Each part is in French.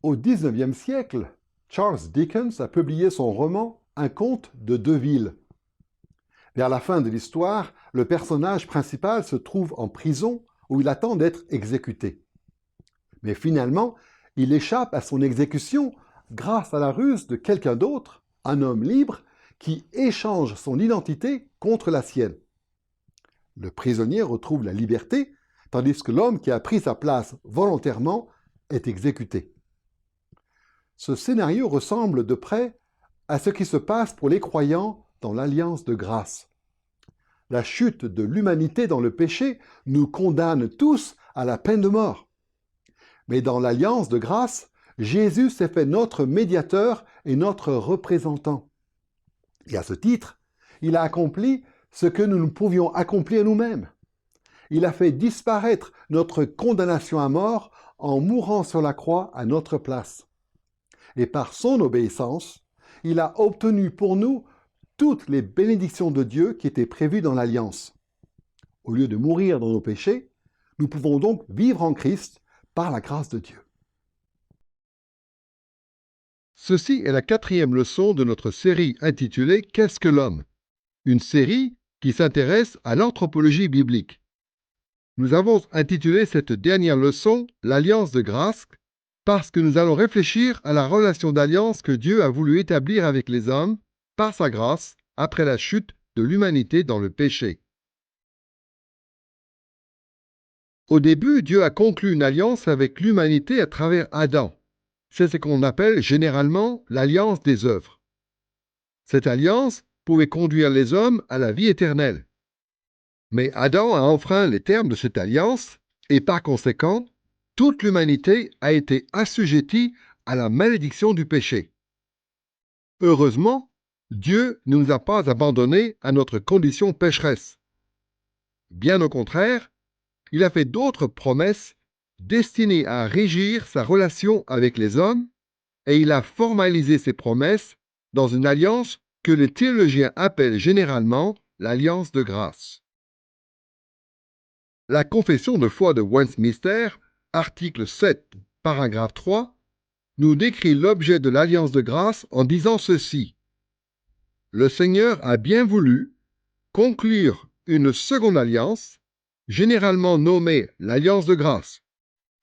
Au XIXe siècle, Charles Dickens a publié son roman Un conte de deux villes. Vers la fin de l'histoire, le personnage principal se trouve en prison où il attend d'être exécuté. Mais finalement, il échappe à son exécution grâce à la ruse de quelqu'un d'autre, un homme libre, qui échange son identité contre la sienne. Le prisonnier retrouve la liberté, tandis que l'homme qui a pris sa place volontairement est exécuté. Ce scénario ressemble de près à ce qui se passe pour les croyants dans l'Alliance de grâce. La chute de l'humanité dans le péché nous condamne tous à la peine de mort. Mais dans l'Alliance de grâce, Jésus s'est fait notre médiateur et notre représentant. Et à ce titre, il a accompli ce que nous ne pouvions accomplir nous-mêmes. Il a fait disparaître notre condamnation à mort en mourant sur la croix à notre place. Et par son obéissance, il a obtenu pour nous toutes les bénédictions de Dieu qui étaient prévues dans l'Alliance. Au lieu de mourir dans nos péchés, nous pouvons donc vivre en Christ par la grâce de Dieu. Ceci est la 4e leçon de notre série intitulée « Qu'est-ce que l'homme ?» Une série qui s'intéresse à l'anthropologie biblique. Nous avons intitulé cette dernière leçon « L'Alliance de grâce » parce que nous allons réfléchir à la relation d'alliance que Dieu a voulu établir avec les hommes par sa grâce après la chute de l'humanité dans le péché. Au début, Dieu a conclu une alliance avec l'humanité à travers Adam. C'est ce qu'on appelle généralement l'alliance des œuvres. Cette alliance pouvait conduire les hommes à la vie éternelle. Mais Adam a enfreint les termes de cette alliance et par conséquent, toute l'humanité a été assujettie à la malédiction du péché. Heureusement, Dieu ne nous a pas abandonnés à notre condition pécheresse. Bien au contraire, il a fait d'autres promesses destinées à régir sa relation avec les hommes et il a formalisé ces promesses dans une alliance que les théologiens appellent généralement l'alliance de grâce. La confession de foi de Westminster, article 7, paragraphe 3, nous décrit l'objet de l'alliance de grâce en disant ceci. Le Seigneur a bien voulu conclure une seconde alliance, généralement nommée l'alliance de grâce.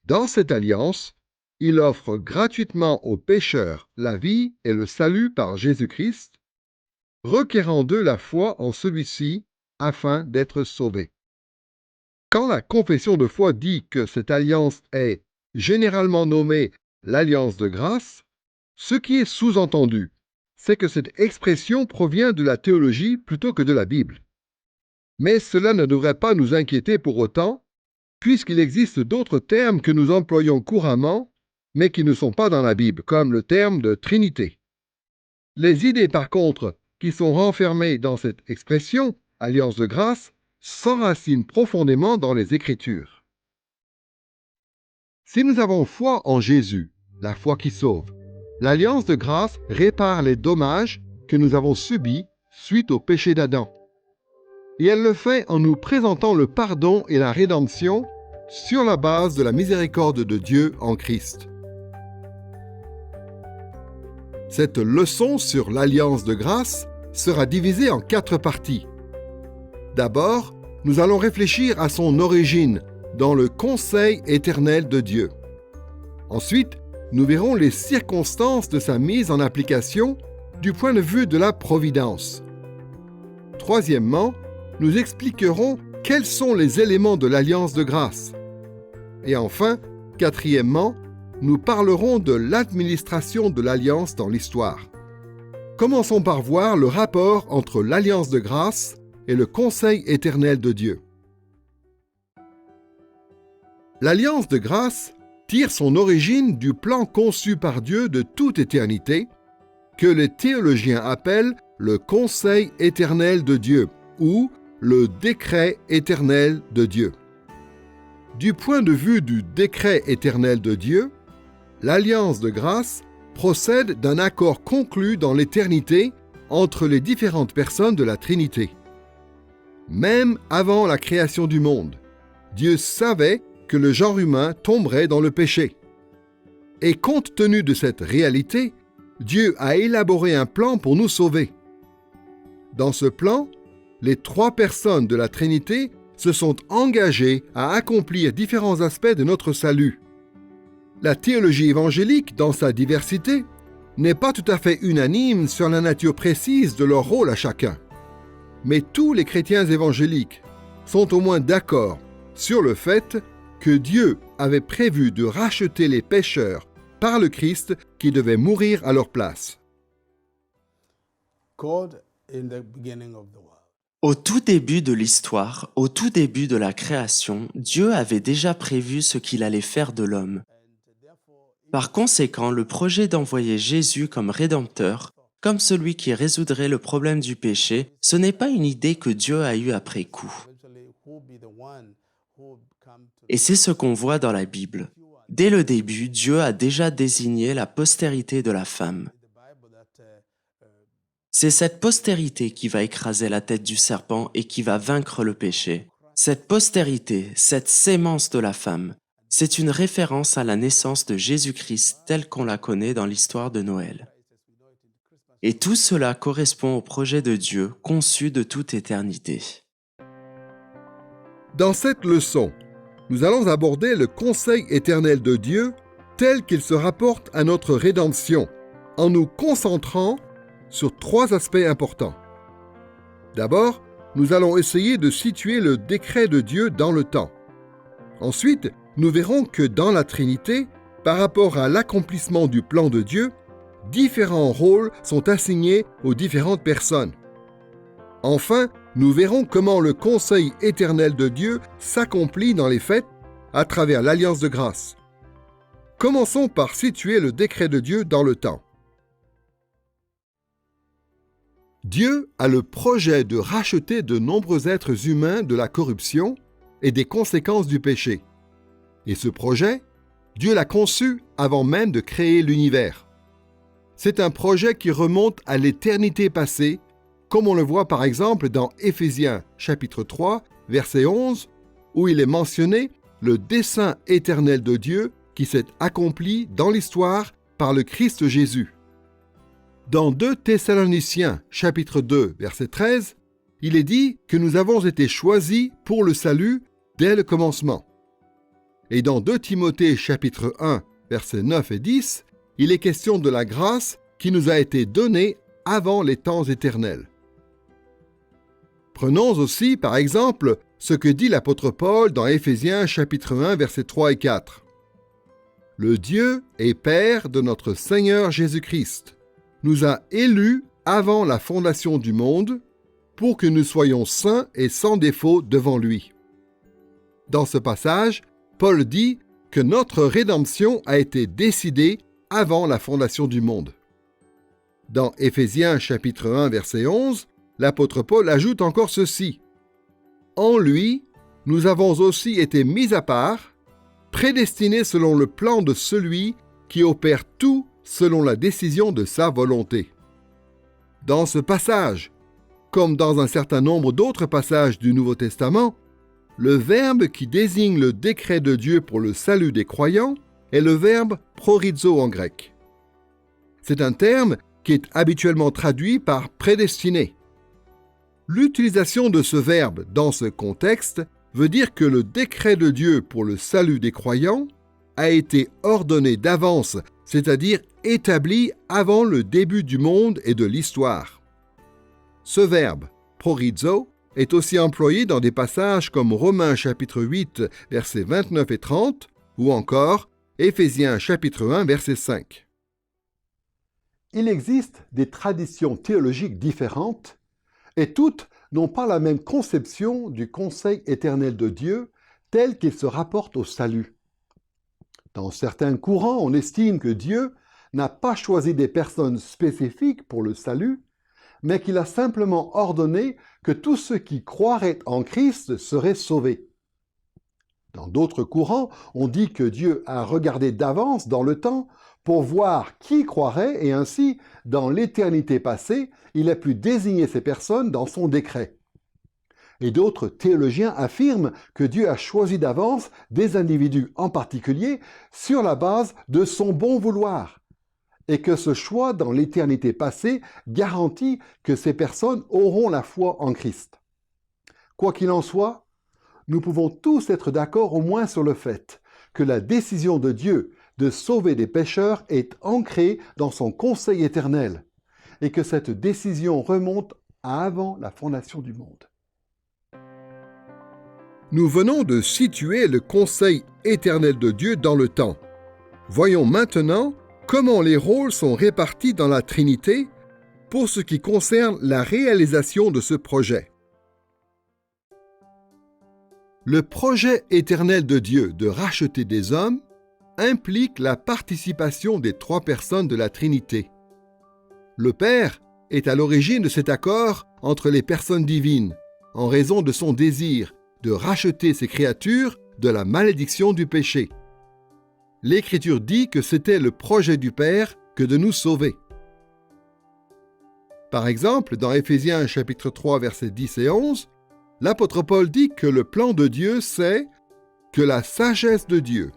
Dans cette alliance, il offre gratuitement aux pécheurs la vie et le salut par Jésus-Christ, requérant d'eux la foi en celui-ci afin d'être sauvés. Quand la confession de foi dit que cette alliance est généralement nommée l'alliance de grâce, ce qui est sous-entendu, c'est que cette expression provient de la théologie plutôt que de la Bible. Mais cela ne devrait pas nous inquiéter pour autant, puisqu'il existe d'autres termes que nous employons couramment, mais qui ne sont pas dans la Bible, comme le terme de Trinité. Les idées, par contre, qui sont renfermées dans cette expression, alliance de grâce, s'enracinent profondément dans les Écritures. Si nous avons foi en Jésus, la foi qui sauve, l'alliance de grâce répare les dommages que nous avons subis suite au péché d'Adam. Et elle le fait en nous présentant le pardon et la rédemption sur la base de la miséricorde de Dieu en Christ. Cette leçon sur l'alliance de grâce sera divisée en 4 parties. D'abord, nous allons réfléchir à son origine dans le conseil éternel de Dieu. Ensuite, nous verrons les circonstances de sa mise en application du point de vue de la providence. Troisièmement, nous expliquerons quels sont les éléments de l'alliance de grâce. Et enfin, quatrièmement, nous parlerons de l'administration de l'alliance dans l'histoire. Commençons par voir le rapport entre l'alliance de grâce et le conseil éternel de Dieu. L'alliance de grâce tire son origine du plan conçu par Dieu de toute éternité, que les théologiens appellent le conseil éternel de Dieu ou le décret éternel de Dieu. Du point de vue du décret éternel de Dieu, l'alliance de grâce procède d'un accord conclu dans l'éternité entre les différentes personnes de la Trinité. Même avant la création du monde, Dieu savait que le genre humain tomberait dans le péché. Et compte tenu de cette réalité, Dieu a élaboré un plan pour nous sauver. Dans ce plan, les 3 personnes de la Trinité se sont engagées à accomplir différents aspects de notre salut. La théologie évangélique, dans sa diversité, n'est pas tout à fait unanime sur la nature précise de leur rôle à chacun. Mais tous les chrétiens évangéliques sont au moins d'accord sur le fait que Dieu avait prévu de racheter les pécheurs par le Christ qui devait mourir à leur place. Au tout début de l'histoire, au tout début de la création, Dieu avait déjà prévu ce qu'il allait faire de l'homme. Par conséquent, le projet d'envoyer Jésus comme Rédempteur, comme celui qui résoudrait le problème du péché, ce n'est pas une idée que Dieu a eue après coup. Et c'est ce qu'on voit dans la Bible. Dès le début, Dieu a déjà désigné la postérité de la femme. C'est cette postérité qui va écraser la tête du serpent et qui va vaincre le péché. Cette postérité, cette sémence de la femme, c'est une référence à la naissance de Jésus-Christ telle qu'on la connaît dans l'histoire de Noël. Et tout cela correspond au projet de Dieu conçu de toute éternité. Dans cette leçon, nous allons aborder le conseil éternel de Dieu tel qu'il se rapporte à notre rédemption, en nous concentrant sur 3 aspects importants. D'abord, nous allons essayer de situer le décret de Dieu dans le temps. Ensuite, nous verrons que dans la Trinité, par rapport à l'accomplissement du plan de Dieu, différents rôles sont assignés aux différentes personnes. Enfin, nous verrons comment le conseil éternel de Dieu s'accomplit dans les faits à travers l'alliance de grâce. Commençons par situer le décret de Dieu dans le temps. Dieu a le projet de racheter de nombreux êtres humains de la corruption et des conséquences du péché. Et ce projet, Dieu l'a conçu avant même de créer l'univers. C'est un projet qui remonte à l'éternité passée, comme on le voit par exemple dans Éphésiens chapitre 3, verset 11, où il est mentionné le dessein éternel de Dieu qui s'est accompli dans l'histoire par le Christ Jésus. Dans 2 Thessaloniciens chapitre 2, verset 13, il est dit que nous avons été choisis pour le salut dès le commencement. Et dans 2 Timothée chapitre 1, versets 9 et 10, il est question de la grâce qui nous a été donnée avant les temps éternels. Prenons aussi, par exemple, ce que dit l'apôtre Paul dans Éphésiens chapitre 1, versets 3 et 4. « Le Dieu et Père de notre Seigneur Jésus-Christ nous a élus avant la fondation du monde pour que nous soyons saints et sans défaut devant lui. » Dans ce passage, Paul dit que notre rédemption a été décidée avant la fondation du monde. Dans Éphésiens chapitre 1, verset 11, l'apôtre Paul ajoute encore ceci. « En lui, nous avons aussi été mis à part, prédestinés selon le plan de celui qui opère tout selon la décision de sa volonté. » Dans ce passage, comme dans un certain nombre d'autres passages du Nouveau Testament, le verbe qui désigne le décret de Dieu pour le salut des croyants est le verbe prorizo en grec. C'est un terme qui est habituellement traduit par prédestiné. L'utilisation de ce verbe dans ce contexte veut dire que le décret de Dieu pour le salut des croyants a été ordonné d'avance, c'est-à-dire établi avant le début du monde et de l'histoire. Ce verbe, prorizo, est aussi employé dans des passages comme Romains chapitre 8, versets 29 et 30, ou encore Éphésiens chapitre 1, verset 5. Il existe des traditions théologiques différentes et toutes n'ont pas la même conception du conseil éternel de Dieu tel qu'il se rapporte au salut. Dans certains courants, on estime que Dieu n'a pas choisi des personnes spécifiques pour le salut, mais qu'il a simplement ordonné que tous ceux qui croiraient en Christ seraient sauvés. Dans d'autres courants, on dit que Dieu a regardé d'avance dans le temps pour voir qui croirait et ainsi, dans l'éternité passée, il a pu désigner ces personnes dans son décret. Et d'autres théologiens affirment que Dieu a choisi d'avance des individus en particulier sur la base de son bon vouloir, et que ce choix dans l'éternité passée garantit que ces personnes auront la foi en Christ. Quoi qu'il en soit, nous pouvons tous être d'accord au moins sur le fait que la décision de Dieu de sauver des pécheurs est ancrée dans son conseil éternel, et que cette décision remonte à avant la fondation du monde. Nous venons de situer le conseil éternel de Dieu dans le temps. Voyons maintenant comment les rôles sont répartis dans la Trinité pour ce qui concerne la réalisation de ce projet. Le projet éternel de Dieu de racheter des hommes implique la participation des trois personnes de la Trinité. Le Père est à l'origine de cet accord entre les personnes divines, en raison de son désir de racheter ces créatures de la malédiction du péché. L'Écriture dit que c'était le projet du Père que de nous sauver. Par exemple, dans Éphésiens chapitre 3, versets 10 et 11, l'apôtre Paul dit que le plan de Dieu, c'est que la sagesse de Dieu,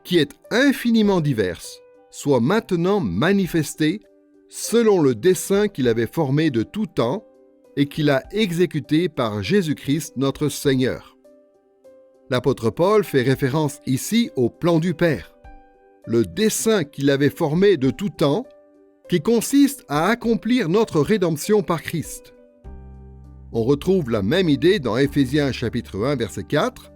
qui est infiniment diverse, soit maintenant manifestée selon le dessein qu'il avait formé de tout temps et qu'il a exécuté par Jésus-Christ notre Seigneur. L'apôtre Paul fait référence ici au plan du Père, le dessein qu'il avait formé de tout temps, qui consiste à accomplir notre rédemption par Christ. On retrouve la même idée dans Éphésiens chapitre 1, verset 4,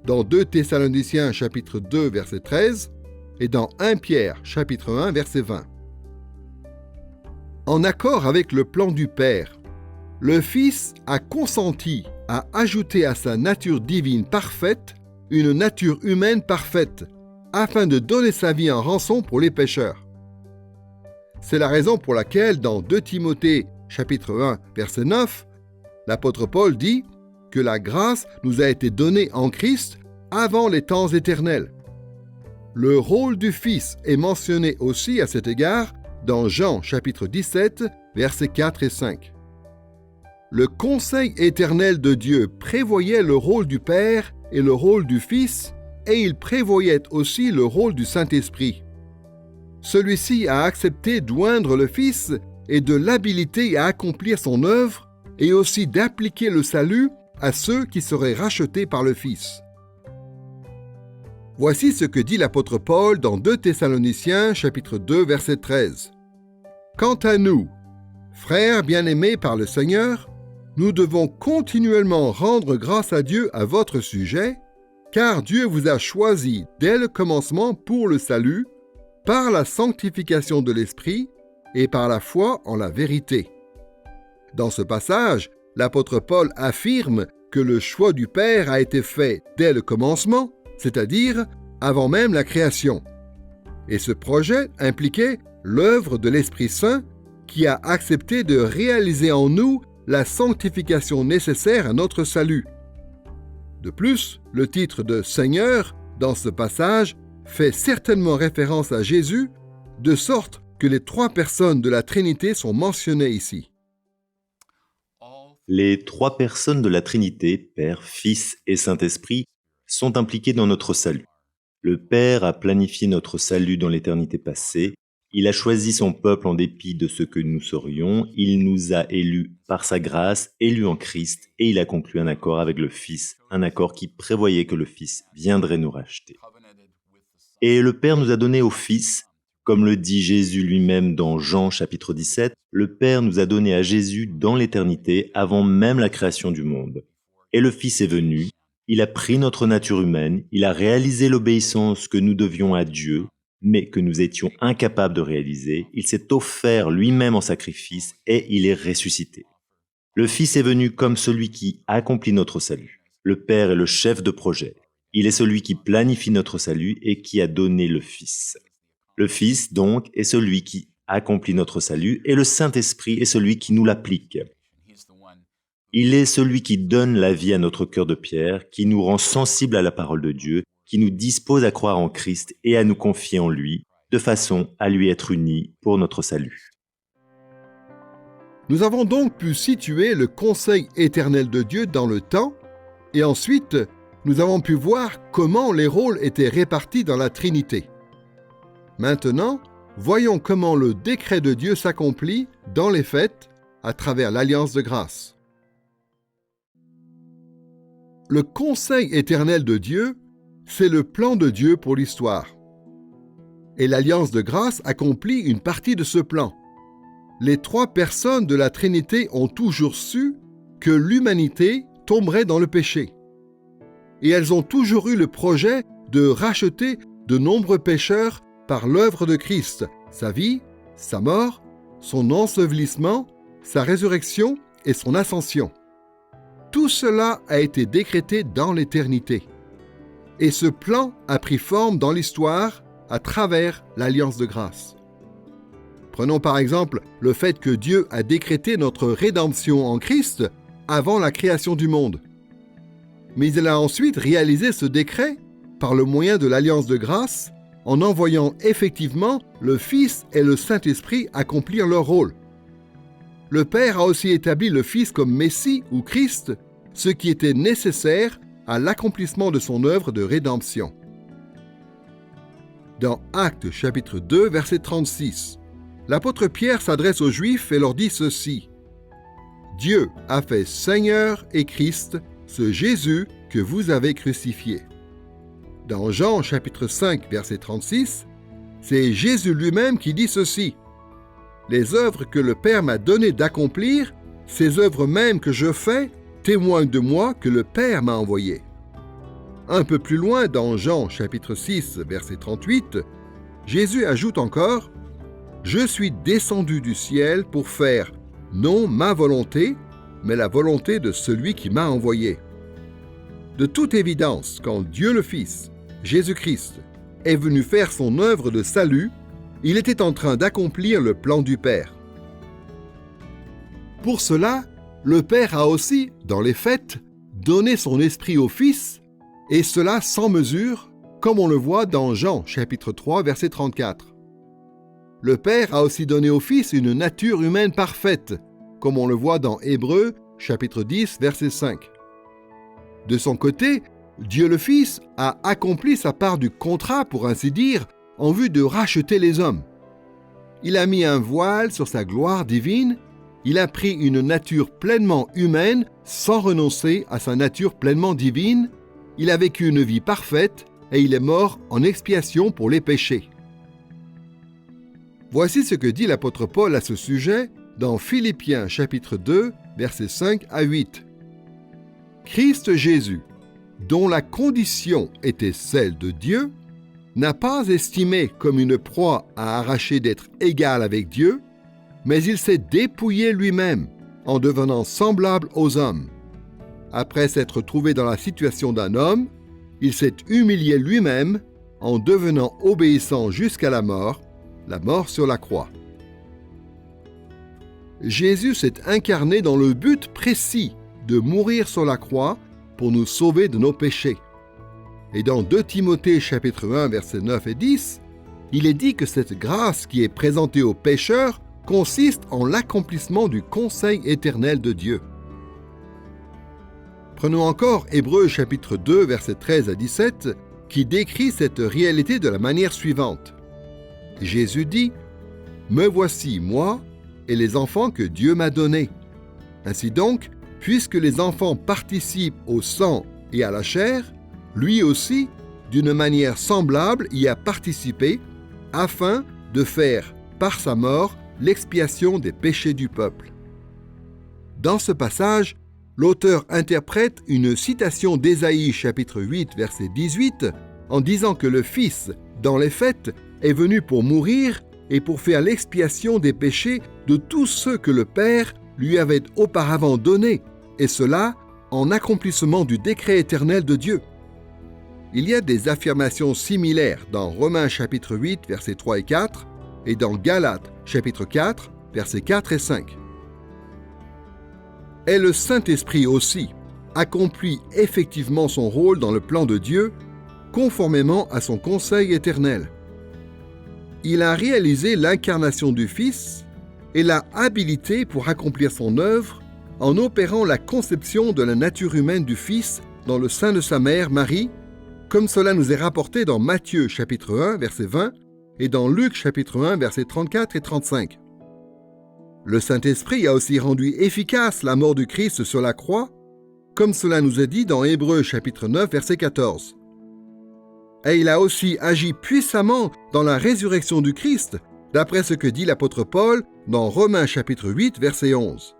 dans 2 Thessaloniciens chapitre 2, verset 13, et dans 1 Pierre chapitre 1, verset 20. En accord avec le plan du Père, le Fils a consenti à ajouter à sa nature divine parfaite une nature humaine parfaite, afin de donner sa vie en rançon pour les pécheurs. C'est la raison pour laquelle, dans 2 Timothée chapitre 1, verset 9, l'apôtre Paul dit que la grâce nous a été donnée en Christ avant les temps éternels. Le rôle du Fils est mentionné aussi à cet égard dans Jean chapitre 17, versets 4 et 5. Le conseil éternel de Dieu prévoyait le rôle du Père et le rôle du Fils, et il prévoyait aussi le rôle du Saint-Esprit. Celui-ci a accepté d'oindre le Fils et de l'habiliter à accomplir son œuvre et aussi d'appliquer le salut à ceux qui seraient rachetés par le Fils. Voici ce que dit l'apôtre Paul dans 2 Thessaloniciens chapitre 2 verset 13. « Quant à nous, frères bien-aimés par le Seigneur, nous devons continuellement rendre grâce à Dieu à votre sujet, car Dieu vous a choisi dès le commencement pour le salut, par la sanctification de l'Esprit et par la foi en la vérité. » Dans ce passage, l'apôtre Paul affirme que le choix du Père a été fait dès le commencement, c'est-à-dire avant même la création. Et ce projet impliquait l'œuvre de l'Esprit Saint qui a accepté de réaliser en nous la sanctification nécessaire à notre salut. De plus, le titre de Seigneur, dans ce passage, fait certainement référence à Jésus, de sorte que les trois personnes de la Trinité sont mentionnées ici. Les trois personnes de la Trinité, Père, Fils et Saint-Esprit, sont impliquées dans notre salut. Le Père a planifié notre salut dans l'éternité passée. Il a choisi son peuple en dépit de ce que nous serions. Il nous a élus par sa grâce, élus en Christ, et il a conclu un accord avec le Fils, un accord qui prévoyait que le Fils viendrait nous racheter. Et le Père nous a donné au Fils, comme le dit Jésus lui-même dans Jean chapitre 17, le Père nous a donné à Jésus dans l'éternité avant même la création du monde. Et le Fils est venu, il a pris notre nature humaine, il a réalisé l'obéissance que nous devions à Dieu, mais que nous étions incapables de réaliser. Il s'est offert lui-même en sacrifice et il est ressuscité. Le Fils est venu comme celui qui accomplit notre salut. Le Père est le chef de projet. Il est celui qui planifie notre salut et qui a donné le Fils. Le Fils, donc, est celui qui accomplit notre salut et le Saint-Esprit est celui qui nous l'applique. Il est celui qui donne la vie à notre cœur de pierre, qui nous rend sensibles à la parole de Dieu, qui nous dispose à croire en Christ et à nous confier en lui, de façon à lui être unis pour notre salut. Nous avons donc pu situer le conseil éternel de Dieu dans le temps, et ensuite, nous avons pu voir comment les rôles étaient répartis dans la Trinité. Maintenant, voyons comment le décret de Dieu s'accomplit dans les faits à travers l'Alliance de grâce. Le conseil éternel de Dieu, c'est le plan de Dieu pour l'histoire. Et l'Alliance de grâce accomplit une partie de ce plan. Les trois personnes de la Trinité ont toujours su que l'humanité tomberait dans le péché. Et elles ont toujours eu le projet de racheter de nombreux pécheurs par l'œuvre de Christ, sa vie, sa mort, son ensevelissement, sa résurrection et son ascension. Tout cela a été décrété dans l'éternité. Et ce plan a pris forme dans l'histoire à travers l'Alliance de grâce. Prenons par exemple le fait que Dieu a décrété notre rédemption en Christ avant la création du monde. Mais il a ensuite réalisé ce décret par le moyen de l'Alliance de grâce en envoyant effectivement le Fils et le Saint-Esprit accomplir leur rôle. Le Père a aussi établi le Fils comme Messie ou Christ, ce qui était nécessaire à l'accomplissement de son œuvre de rédemption. Dans Actes chapitre 2, verset 36, l'apôtre Pierre s'adresse aux Juifs et leur dit ceci: « Dieu a fait Seigneur et Christ ce Jésus que vous avez crucifié. » Dans Jean chapitre 5, verset 36, c'est Jésus lui-même qui dit ceci: « Les œuvres que le Père m'a donné d'accomplir, ces œuvres mêmes que je fais, témoignent de moi que le Père m'a envoyé. » Un peu plus loin, dans Jean chapitre 6, verset 38, Jésus ajoute encore: « Je suis descendu du ciel pour faire non ma volonté, mais la volonté de celui qui m'a envoyé. » De toute évidence, quand Dieu le Fils, Jésus-Christ, est venu faire son œuvre de salut, il était en train d'accomplir le plan du Père. Pour cela, le Père a aussi, dans les faits, donné son esprit au Fils, et cela sans mesure, comme on le voit dans Jean chapitre 3, verset 34. Le Père a aussi donné au Fils une nature humaine parfaite, comme on le voit dans Hébreux chapitre 10, verset 5. De son côté, Dieu le Fils a accompli sa part du contrat, pour ainsi dire, en vue de racheter les hommes. Il a mis un voile sur sa gloire divine, il a pris une nature pleinement humaine sans renoncer à sa nature pleinement divine, il a vécu une vie parfaite et il est mort en expiation pour les péchés. Voici ce que dit l'apôtre Paul à ce sujet dans Philippiens chapitre 2, versets 5 à 8. « Christ Jésus, dont la condition était celle de Dieu, n'a pas estimé comme une proie à arracher d'être égal avec Dieu, mais il s'est dépouillé lui-même en devenant semblable aux hommes. Après s'être trouvé dans la situation d'un homme, il s'est humilié lui-même en devenant obéissant jusqu'à la mort sur la croix. » Jésus s'est incarné dans le but précis de mourir sur la croix pour nous sauver de nos péchés. Et dans 2 Timothée chapitre 1 versets 9 et 10, il est dit que cette grâce qui est présentée aux pécheurs consiste en l'accomplissement du conseil éternel de Dieu. Prenons encore Hébreux chapitre 2 versets 13 à 17 qui décrit cette réalité de la manière suivante. Jésus dit: « Me voici, moi, et les enfants que Dieu m'a donnés. Ainsi donc, puisque les enfants participent au sang et à la chair, lui aussi, d'une manière semblable, y a participé, afin de faire, par sa mort, l'expiation des péchés du peuple. » Dans ce passage, l'auteur interprète une citation d'Ésaïe chapitre 8 verset 18 en disant que le Fils, dans les faits, est venu pour mourir et pour faire l'expiation des péchés de tous ceux que le Père lui avait auparavant donnés, et cela en accomplissement du décret éternel de Dieu. Il y a des affirmations similaires dans Romains chapitre 8 versets 3 et 4 et dans Galates chapitre 4 versets 4 et 5. Et le Saint-Esprit aussi accomplit effectivement son rôle dans le plan de Dieu, conformément à son conseil éternel. Il a réalisé l'incarnation du Fils et l'a habilité pour accomplir son œuvre en opérant la conception de la nature humaine du Fils dans le sein de sa mère, Marie, comme cela nous est rapporté dans Matthieu chapitre 1, verset 20, et dans Luc chapitre 1, versets 34 et 35. Le Saint-Esprit a aussi rendu efficace la mort du Christ sur la croix, comme cela nous est dit dans Hébreux chapitre 9, verset 14. Et il a aussi agi puissamment dans la résurrection du Christ, d'après ce que dit l'apôtre Paul dans Romains chapitre 8, verset 11.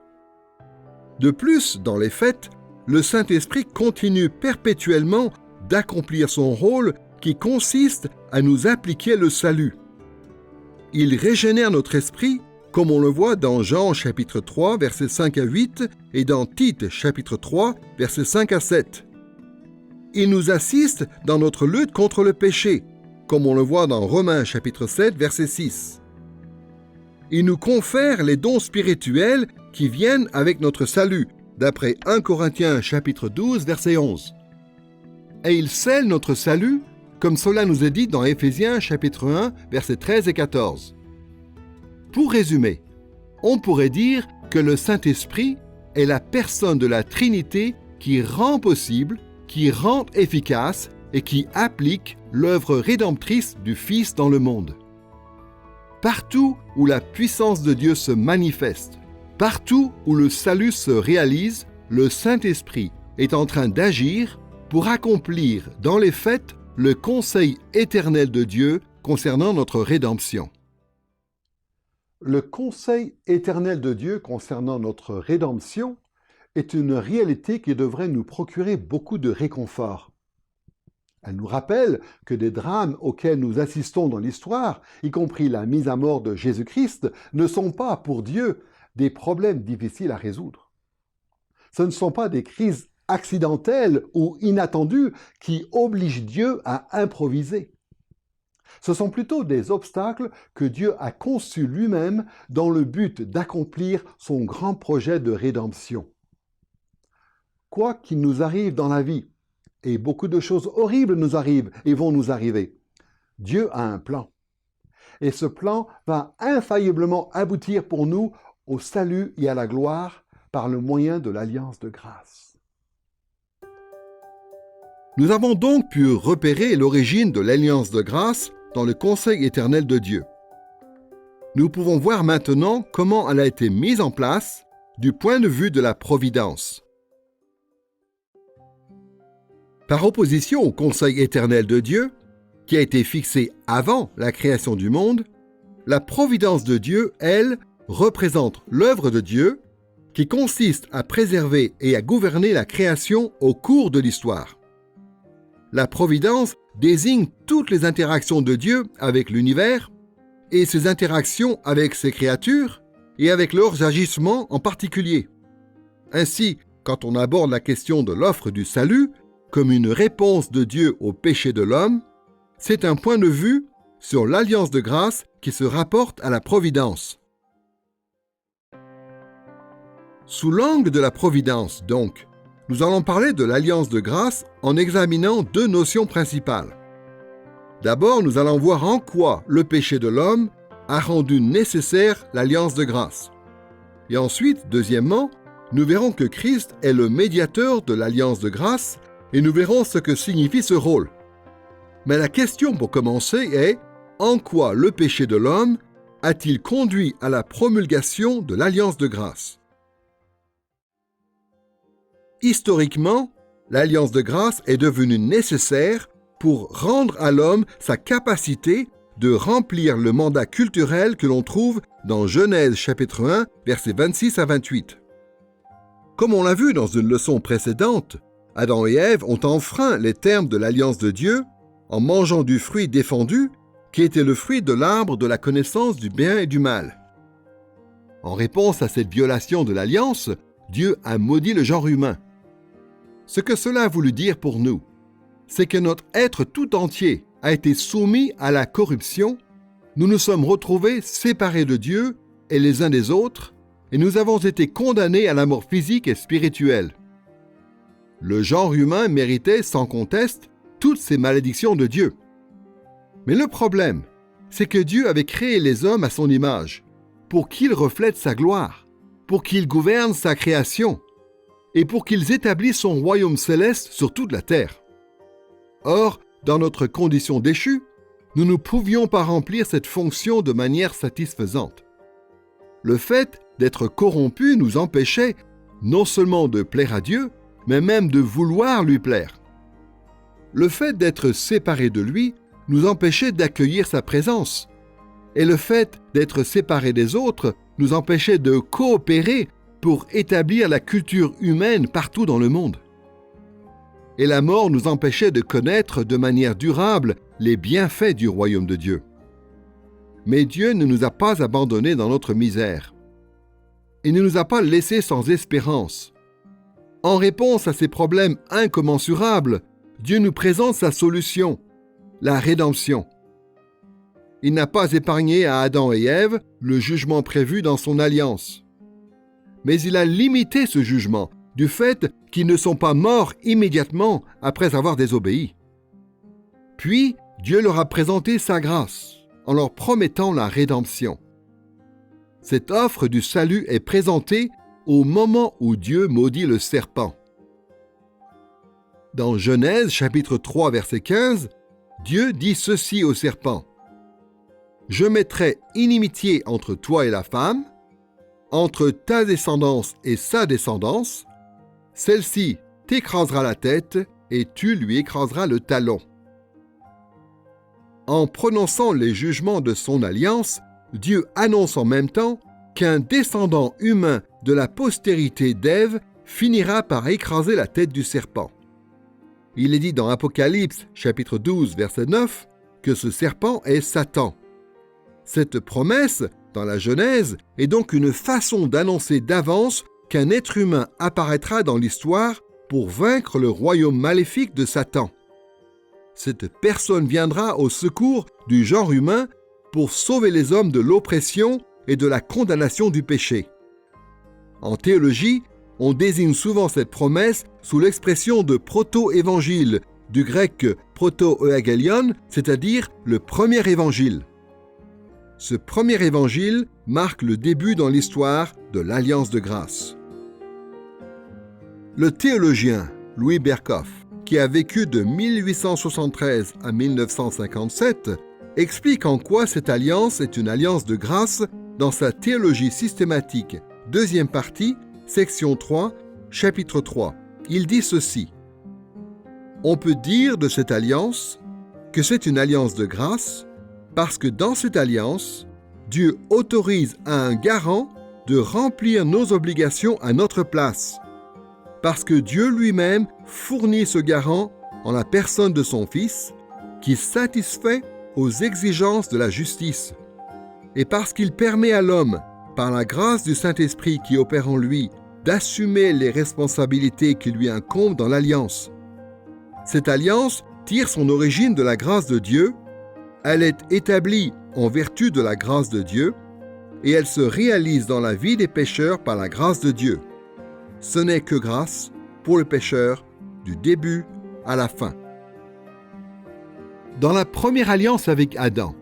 De plus, dans les faits, le Saint-Esprit continue perpétuellement d'accomplir son rôle qui consiste à nous appliquer le salut. Il régénère notre esprit, comme on le voit dans Jean chapitre 3, versets 5 à 8, et dans Tite chapitre 3, versets 5 à 7. Il nous assiste dans notre lutte contre le péché, comme on le voit dans Romains chapitre 7, verset 6. Il nous confère les dons spirituels qui viennent avec notre salut, d'après 1 Corinthiens chapitre 12, verset 11. Et il scelle notre salut, comme cela nous est dit dans Éphésiens chapitre 1, versets 13 et 14. Pour résumer, on pourrait dire que le Saint-Esprit est la personne de la Trinité qui rend possible, qui rend efficace et qui applique l'œuvre rédemptrice du Fils dans le monde. Partout où la puissance de Dieu se manifeste, partout où le salut se réalise, le Saint-Esprit est en train d'agir pour accomplir dans les faits le conseil éternel de Dieu concernant notre rédemption. Le conseil éternel de Dieu concernant notre rédemption est une réalité qui devrait nous procurer beaucoup de réconfort. Elle nous rappelle que des drames auxquels nous assistons dans l'histoire, y compris la mise à mort de Jésus-Christ, ne sont pas, pour Dieu, des problèmes difficiles à résoudre. Ce ne sont pas des crises accidentelles ou inattendues qui obligent Dieu à improviser. Ce sont plutôt des obstacles que Dieu a conçus lui-même dans le but d'accomplir son grand projet de rédemption. Quoi qu'il nous arrive dans la vie, et beaucoup de choses horribles nous arrivent et vont nous arriver, Dieu a un plan. Et ce plan va infailliblement aboutir pour nous au salut et à la gloire par le moyen de l'alliance de grâce. Nous avons donc pu repérer l'origine de l'alliance de grâce dans le conseil éternel de Dieu. Nous pouvons voir maintenant comment elle a été mise en place du point de vue de la providence. Par opposition au conseil éternel de Dieu, qui a été fixé avant la création du monde, la providence de Dieu, elle, représente l'œuvre de Dieu qui consiste à préserver et à gouverner la création au cours de l'histoire. La providence désigne toutes les interactions de Dieu avec l'univers et ses interactions avec ses créatures et avec leurs agissements en particulier. Ainsi, quand on aborde la question de l'offre du salut comme une réponse de Dieu au péché de l'homme, c'est un point de vue sur l'alliance de grâce qui se rapporte à la providence. Sous l'angle de la providence, donc, nous allons parler de l'alliance de grâce en examinant deux notions principales. D'abord, nous allons voir en quoi le péché de l'homme a rendu nécessaire l'alliance de grâce. Et ensuite, deuxièmement, nous verrons que Christ est le médiateur de l'alliance de grâce et nous verrons ce que signifie ce rôle. Mais la question pour commencer est, en quoi le péché de l'homme a-t-il conduit à la promulgation de l'alliance de grâce? Historiquement, l'alliance de grâce est devenue nécessaire pour rendre à l'homme sa capacité de remplir le mandat culturel que l'on trouve dans Genèse chapitre 1, versets 26 à 28. Comme on l'a vu dans une leçon précédente, Adam et Ève ont enfreint les termes de l'alliance de Dieu en mangeant du fruit défendu qui était le fruit de l'arbre de la connaissance du bien et du mal. En réponse à cette violation de l'alliance, Dieu a maudit le genre humain. Ce que cela a voulu dire pour nous, c'est que notre être tout entier a été soumis à la corruption, nous nous sommes retrouvés séparés de Dieu et les uns des autres, et nous avons été condamnés à la mort physique et spirituelle. Le genre humain méritait sans conteste toutes ces malédictions de Dieu. Mais le problème, c'est que Dieu avait créé les hommes à son image, pour qu'ils reflètent sa gloire, pour qu'ils gouvernent sa création, et pour qu'ils établissent son royaume céleste sur toute la terre. Or, dans notre condition déchue, nous ne pouvions pas remplir cette fonction de manière satisfaisante. Le fait d'être corrompus nous empêchait non seulement de plaire à Dieu, mais même de vouloir lui plaire. Le fait d'être séparés de lui nous empêchait d'accueillir sa présence, et le fait d'être séparés des autres nous empêchait de coopérer pour établir la culture humaine partout dans le monde. Et la mort nous empêchait de connaître de manière durable les bienfaits du royaume de Dieu. Mais Dieu ne nous a pas abandonnés dans notre misère. Il ne nous a pas laissés sans espérance. En réponse à ces problèmes incommensurables, Dieu nous présente sa solution, la rédemption. Il n'a pas épargné à Adam et Ève le jugement prévu dans son alliance. Mais il a limité ce jugement du fait qu'ils ne sont pas morts immédiatement après avoir désobéi. Puis, Dieu leur a présenté sa grâce en leur promettant la rédemption. Cette offre du salut est présentée au moment où Dieu maudit le serpent. Dans Genèse chapitre 3 verset 15, Dieu dit ceci au serpent: « Je mettrai inimitié entre toi et la femme, entre ta descendance et sa descendance, celle-ci t'écrasera la tête et tu lui écraseras le talon. » En prononçant les jugements de son alliance, Dieu annonce en même temps qu'un descendant humain de la postérité d'Ève finira par écraser la tête du serpent. Il est dit dans Apocalypse chapitre 12 verset 9 que ce serpent est Satan. Cette promesse, dans la Genèse, est donc une façon d'annoncer d'avance qu'un être humain apparaîtra dans l'histoire pour vaincre le royaume maléfique de Satan. Cette personne viendra au secours du genre humain pour sauver les hommes de l'oppression et de la condamnation du péché. En théologie, on désigne souvent cette promesse sous l'expression de proto-évangile, du grec proto-euagelion, c'est-à-dire le premier évangile. Ce premier évangile marque le début dans l'histoire de l'Alliance de grâce. Le théologien Louis Berkhof, qui a vécu de 1873 à 1957, explique en quoi cette alliance est une alliance de grâce dans sa théologie systématique, deuxième partie, section 3, chapitre 3. Il dit ceci: « On peut dire de cette alliance que c'est une alliance de grâce parce que dans cette alliance, Dieu autorise à un garant de remplir nos obligations à notre place, parce que Dieu lui-même fournit ce garant en la personne de son Fils, qui satisfait aux exigences de la justice, et parce qu'il permet à l'homme, par la grâce du Saint-Esprit qui opère en lui, d'assumer les responsabilités qui lui incombent dans l'alliance. Cette alliance tire son origine de la grâce de Dieu, elle est établie en vertu de la grâce de Dieu, et elle se réalise dans la vie des pécheurs par la grâce de Dieu. Ce n'est que grâce pour le pécheur du début à la fin. Dans la première alliance avec Adam,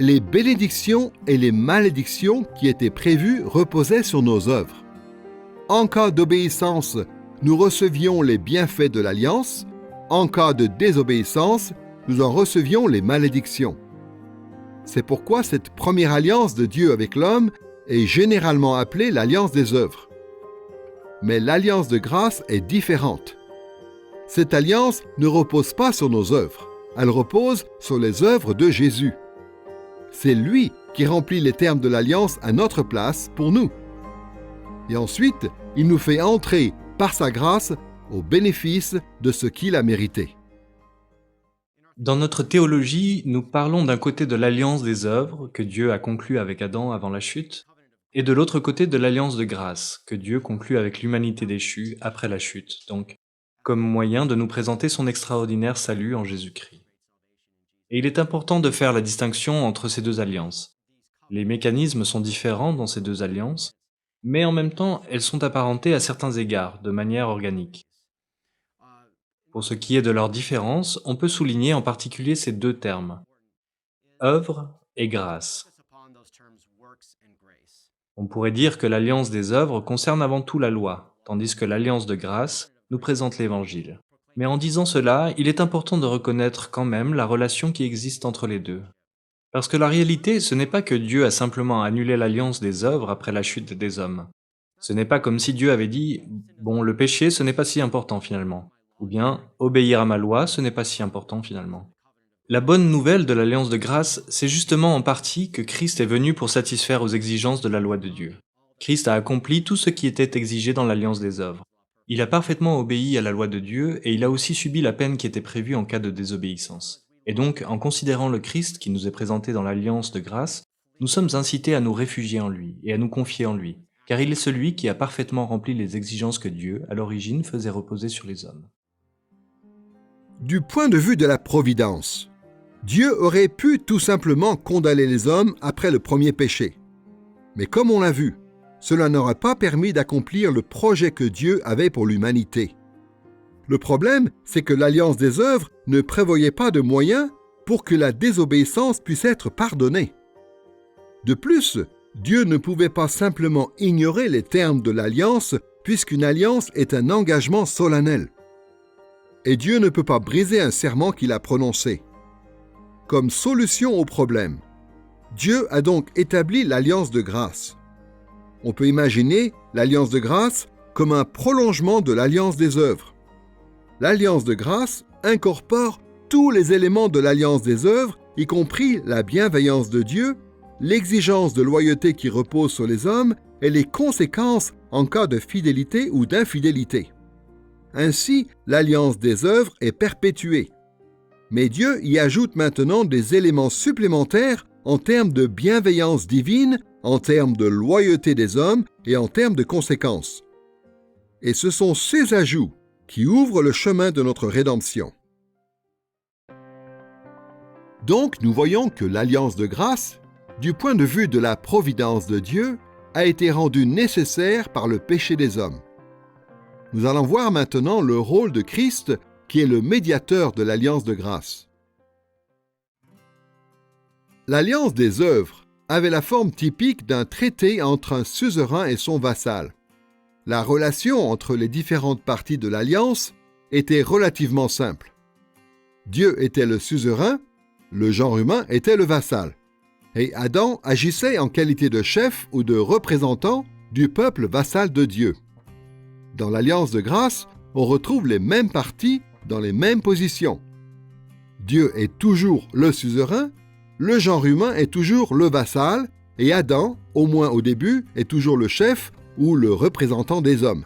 les bénédictions et les malédictions qui étaient prévues reposaient sur nos œuvres. En cas d'obéissance, nous recevions les bienfaits de l'alliance. En cas de désobéissance, nous en recevions les malédictions. C'est pourquoi cette première alliance de Dieu avec l'homme est généralement appelée l'alliance des œuvres. Mais l'alliance de grâce est différente. Cette alliance ne repose pas sur nos œuvres, elle repose sur les œuvres de Jésus. C'est lui qui remplit les termes de l'alliance à notre place pour nous. Et ensuite, il nous fait entrer par sa grâce au bénéfice de ce qu'il a mérité. Dans notre théologie, nous parlons d'un côté de l'alliance des œuvres que Dieu a conclue avec Adam avant la chute, et de l'autre côté de l'alliance de grâce que Dieu conclut avec l'humanité déchue après la chute, donc comme moyen de nous présenter son extraordinaire salut en Jésus-Christ. Et il est important de faire la distinction entre ces deux alliances. Les mécanismes sont différents dans ces deux alliances, mais en même temps, elles sont apparentées à certains égards, de manière organique. Pour ce qui est de leur différence, on peut souligner en particulier ces deux termes, œuvre et grâce. On pourrait dire que l'alliance des œuvres concerne avant tout la loi, tandis que l'alliance de grâce nous présente l'Évangile. Mais en disant cela, il est important de reconnaître quand même la relation qui existe entre les deux. Parce que la réalité, ce n'est pas que Dieu a simplement annulé l'alliance des œuvres après la chute des hommes. Ce n'est pas comme si Dieu avait dit « Bon, le péché, ce n'est pas si important finalement », ou bien « Obéir à ma loi, ce n'est pas si important finalement ». La bonne nouvelle de l'alliance de grâce, c'est justement en partie que Christ est venu pour satisfaire aux exigences de la loi de Dieu. Christ a accompli tout ce qui était exigé dans l'alliance des œuvres. Il a parfaitement obéi à la loi de Dieu et il a aussi subi la peine qui était prévue en cas de désobéissance. Et donc, en considérant le Christ qui nous est présenté dans l'alliance de grâce, nous sommes incités à nous réfugier en lui et à nous confier en lui, car il est celui qui a parfaitement rempli les exigences que Dieu, à l'origine, faisait reposer sur les hommes. Du point de vue de la providence, Dieu aurait pu tout simplement condamner les hommes après le premier péché. Mais comme on l'a vu, cela n'aurait pas permis d'accomplir le projet que Dieu avait pour l'humanité. Le problème, c'est que l'alliance des œuvres ne prévoyait pas de moyens pour que la désobéissance puisse être pardonnée. De plus, Dieu ne pouvait pas simplement ignorer les termes de l'alliance, puisqu'une alliance est un engagement solennel. Et Dieu ne peut pas briser un serment qu'il a prononcé. Comme solution au problème, Dieu a donc établi l'alliance de grâce. On peut imaginer l'alliance de grâce comme un prolongement de l'alliance des œuvres. L'alliance de grâce incorpore tous les éléments de l'alliance des œuvres, y compris la bienveillance de Dieu, l'exigence de loyauté qui repose sur les hommes et les conséquences en cas de fidélité ou d'infidélité. Ainsi, l'alliance des œuvres est perpétuée. Mais Dieu y ajoute maintenant des éléments supplémentaires en termes de bienveillance divine, en termes de loyauté des hommes et en termes de conséquences. Et ce sont ces ajouts qui ouvrent le chemin de notre rédemption. Donc, nous voyons que l'alliance de grâce, du point de vue de la providence de Dieu, a été rendue nécessaire par le péché des hommes. Nous allons voir maintenant le rôle de Christ, qui est le médiateur de l'alliance de grâce. L'alliance des œuvres avait la forme typique d'un traité entre un suzerain et son vassal. La relation entre les différentes parties de l'alliance était relativement simple. Dieu était le suzerain, le genre humain était le vassal, et Adam agissait en qualité de chef ou de représentant du peuple vassal de Dieu. Dans l'alliance de grâce, on retrouve les mêmes parties dans les mêmes positions. Dieu est toujours le suzerain, le genre humain est toujours le vassal, et Adam, au moins au début, est toujours le chef ou le représentant des hommes.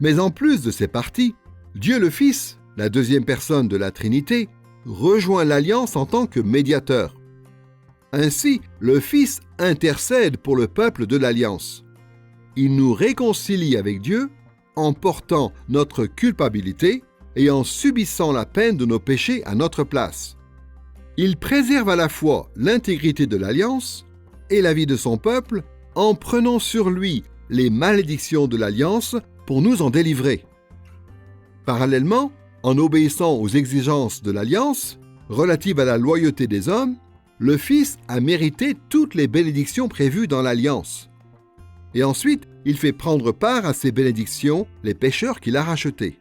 Mais en plus de ces parties, Dieu le Fils, la deuxième personne de la Trinité, rejoint l'alliance en tant que médiateur. Ainsi, le Fils intercède pour le peuple de l'alliance. Il nous réconcilie avec Dieu en portant notre culpabilité et en subissant la peine de nos péchés à notre place. Il préserve à la fois l'intégrité de l'alliance et la vie de son peuple en prenant sur lui les malédictions de l'alliance pour nous en délivrer. Parallèlement, en obéissant aux exigences de l'alliance relatives à la loyauté des hommes, le Fils a mérité toutes les bénédictions prévues dans l'alliance. Et ensuite, il fait prendre part à ces bénédictions les pécheurs qu'il a rachetés.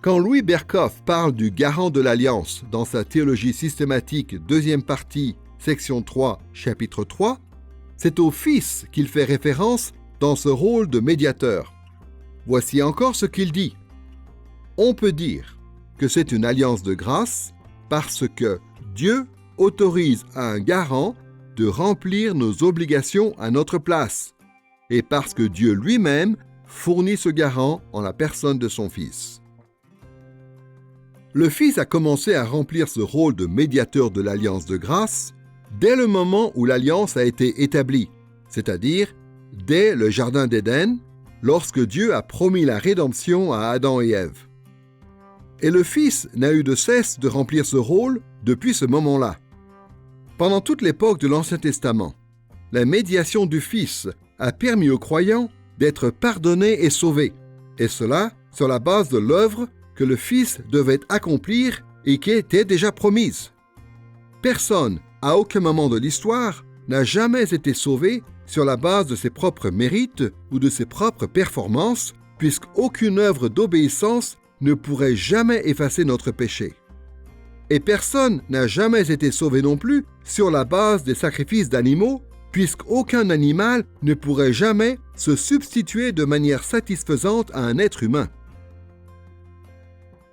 Quand Louis Berkhof parle du garant de l'Alliance dans sa théologie systématique, deuxième partie, section 3, chapitre 3, c'est au Fils qu'il fait référence dans ce rôle de médiateur. Voici encore ce qu'il dit. On peut dire que c'est une alliance de grâce parce que Dieu autorise à un garant de remplir nos obligations à notre place et parce que Dieu lui-même fournit ce garant en la personne de son Fils. Le Fils a commencé à remplir ce rôle de médiateur de l'alliance de grâce dès le moment où l'alliance a été établie, c'est-à-dire dès le Jardin d'Éden, lorsque Dieu a promis la rédemption à Adam et Ève. Et le Fils n'a eu de cesse de remplir ce rôle depuis ce moment-là. Pendant toute l'époque de l'Ancien Testament, la médiation du Fils a permis aux croyants d'être pardonnés et sauvés, et cela sur la base de l'œuvre que le Fils devait accomplir et qui était déjà promise. Personne, à aucun moment de l'histoire, n'a jamais été sauvé sur la base de ses propres mérites ou de ses propres performances, puisqu'aucune œuvre d'obéissance ne pourrait jamais effacer notre péché. Et personne n'a jamais été sauvé non plus sur la base des sacrifices d'animaux, puisqu'aucun animal ne pourrait jamais se substituer de manière satisfaisante à un être humain.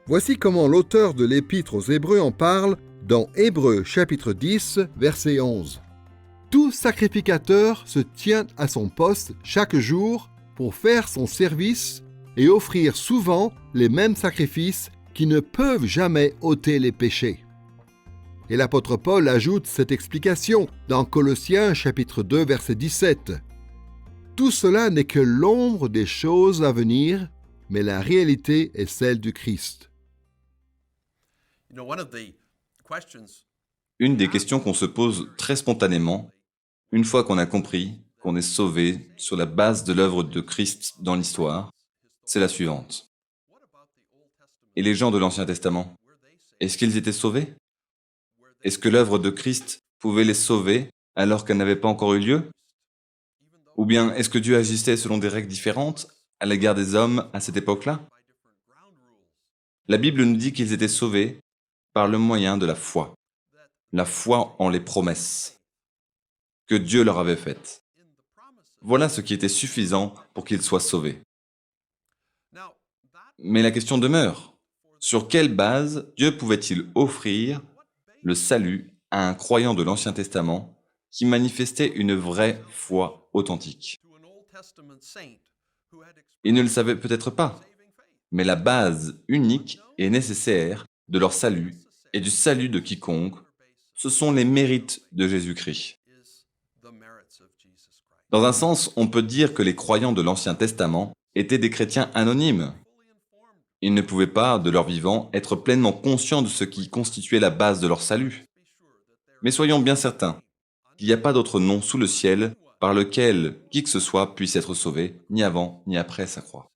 Voici comment l'auteur de l'Épître aux Hébreux en parle dans Hébreux chapitre 10, verset 11. « Tout sacrificateur se tient à son poste chaque jour pour faire son service et offrir souvent les mêmes sacrifices qui ne peuvent jamais ôter les péchés. » Et l'apôtre Paul ajoute cette explication dans Colossiens chapitre 2, verset 17. « Tout cela n'est que l'ombre des choses à venir, mais la réalité est celle du Christ. » Une des questions qu'on se pose très spontanément, une fois qu'on a compris qu'on est sauvé sur la base de l'œuvre de Christ dans l'histoire, c'est la suivante. Et les gens de l'Ancien Testament, est-ce qu'ils étaient sauvés? Est-ce que l'œuvre de Christ pouvait les sauver alors qu'elle n'avait pas encore eu lieu? Ou bien est-ce que Dieu agissait selon des règles différentes à l'égard des hommes à cette époque-là? La Bible nous dit qu'ils étaient sauvés par le moyen de la foi en les promesses que Dieu leur avait faites. Voilà ce qui était suffisant pour qu'ils soient sauvés. Mais la question demeure, sur quelle base Dieu pouvait-il offrir le salut à un croyant de l'Ancien Testament qui manifestait une vraie foi authentique? Ils ne le savaient peut-être pas, mais la base unique et nécessaire de leur salut et du salut de quiconque, ce sont les mérites de Jésus-Christ. Dans un sens, on peut dire que les croyants de l'Ancien Testament étaient des chrétiens anonymes. Ils ne pouvaient pas, de leur vivant, être pleinement conscients de ce qui constituait la base de leur salut. Mais soyons bien certains qu'il n'y a pas d'autre nom sous le ciel par lequel qui que ce soit puisse être sauvé, ni avant ni après sa croix.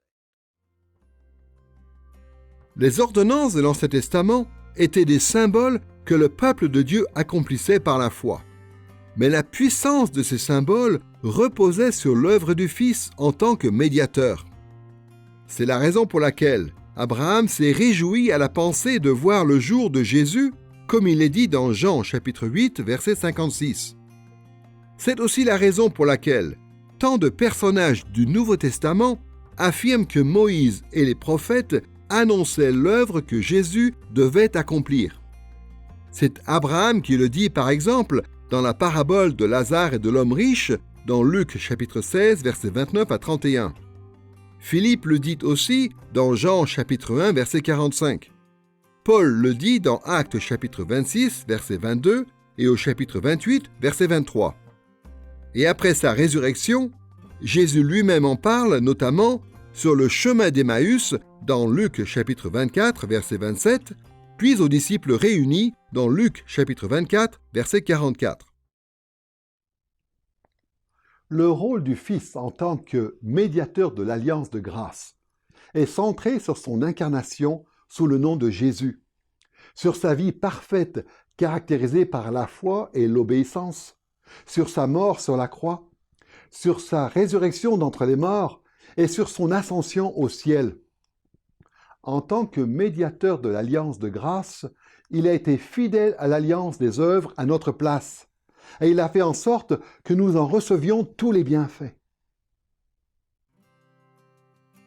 Les ordonnances de l'Ancien Testament étaient des symboles que le peuple de Dieu accomplissait par la foi. Mais la puissance de ces symboles reposait sur l'œuvre du Fils en tant que médiateur. C'est la raison pour laquelle Abraham s'est réjoui à la pensée de voir le jour de Jésus, comme il est dit dans Jean chapitre 8, verset 56. C'est aussi la raison pour laquelle tant de personnages du Nouveau Testament affirment que Moïse et les prophètes annonçait l'œuvre que Jésus devait accomplir. C'est Abraham qui le dit par exemple dans la parabole de Lazare et de l'homme riche dans Luc chapitre 16 versets 29 à 31. Philippe le dit aussi dans Jean chapitre 1 verset 45. Paul le dit dans Actes chapitre 26 verset 22 et au chapitre 28 verset 23. Et après sa résurrection, Jésus lui-même en parle notamment sur le chemin d'Emmaüs dans Luc chapitre 24, verset 27, puis aux disciples réunis dans Luc chapitre 24, verset 44. Le rôle du Fils en tant que médiateur de l'alliance de grâce est centré sur son incarnation sous le nom de Jésus, sur sa vie parfaite caractérisée par la foi et l'obéissance, sur sa mort sur la croix, sur sa résurrection d'entre les morts et sur son ascension au ciel. En tant que médiateur de l'alliance de grâce, il a été fidèle à l'alliance des œuvres à notre place, et il a fait en sorte que nous en recevions tous les bienfaits.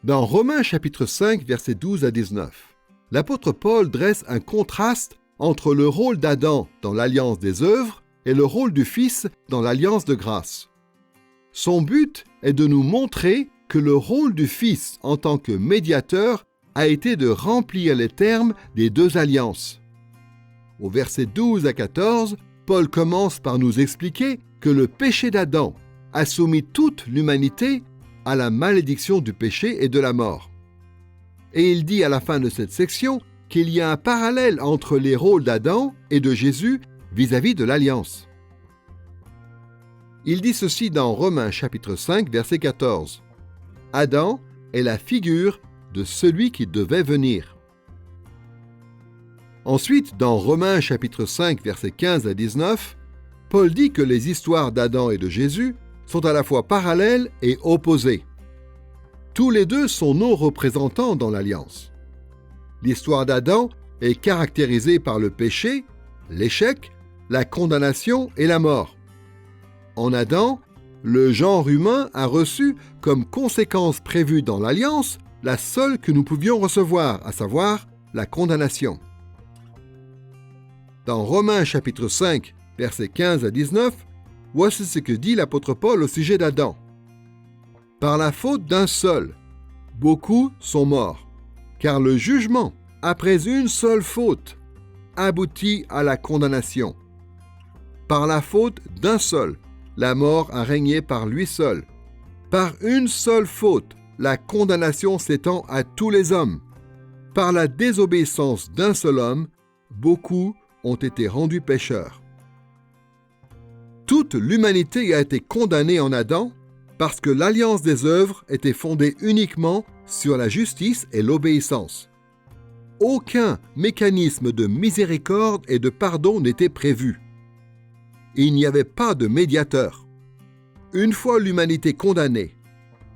Dans Romains chapitre 5, versets 12 à 19, l'apôtre Paul dresse un contraste entre le rôle d'Adam dans l'alliance des œuvres et le rôle du Fils dans l'alliance de grâce. Son but est de nous montrer que le rôle du Fils en tant que médiateur a été de remplir les termes des deux alliances. Au verset 12 à 14, Paul commence par nous expliquer que le péché d'Adam a soumis toute l'humanité à la malédiction du péché et de la mort. Et il dit à la fin de cette section qu'il y a un parallèle entre les rôles d'Adam et de Jésus vis-à-vis de l'alliance. Il dit ceci dans Romains chapitre 5, verset 14. Adam est la figure de celui qui devait venir. Ensuite, dans Romains chapitre 5, versets 15 à 19, Paul dit que les histoires d'Adam et de Jésus sont à la fois parallèles et opposées. Tous les deux sont nos représentants dans l'Alliance. L'histoire d'Adam est caractérisée par le péché, l'échec, la condamnation et la mort. En Adam, le genre humain a reçu comme conséquence prévue dans l'Alliance la seule que nous pouvions recevoir, à savoir la condamnation. Dans Romains chapitre 5, versets 15 à 19, voici ce que dit l'apôtre Paul au sujet d'Adam. « Par la faute d'un seul, beaucoup sont morts, car le jugement, après une seule faute, aboutit à la condamnation. Par la faute d'un seul, la mort a régné par lui seul. Par une seule faute, la condamnation s'étend à tous les hommes. Par la désobéissance d'un seul homme, beaucoup ont été rendus pécheurs. » Toute l'humanité a été condamnée en Adam parce que l'alliance des œuvres était fondée uniquement sur la justice et l'obéissance. Aucun mécanisme de miséricorde et de pardon n'était prévu. Il n'y avait pas de médiateur. Une fois l'humanité condamnée,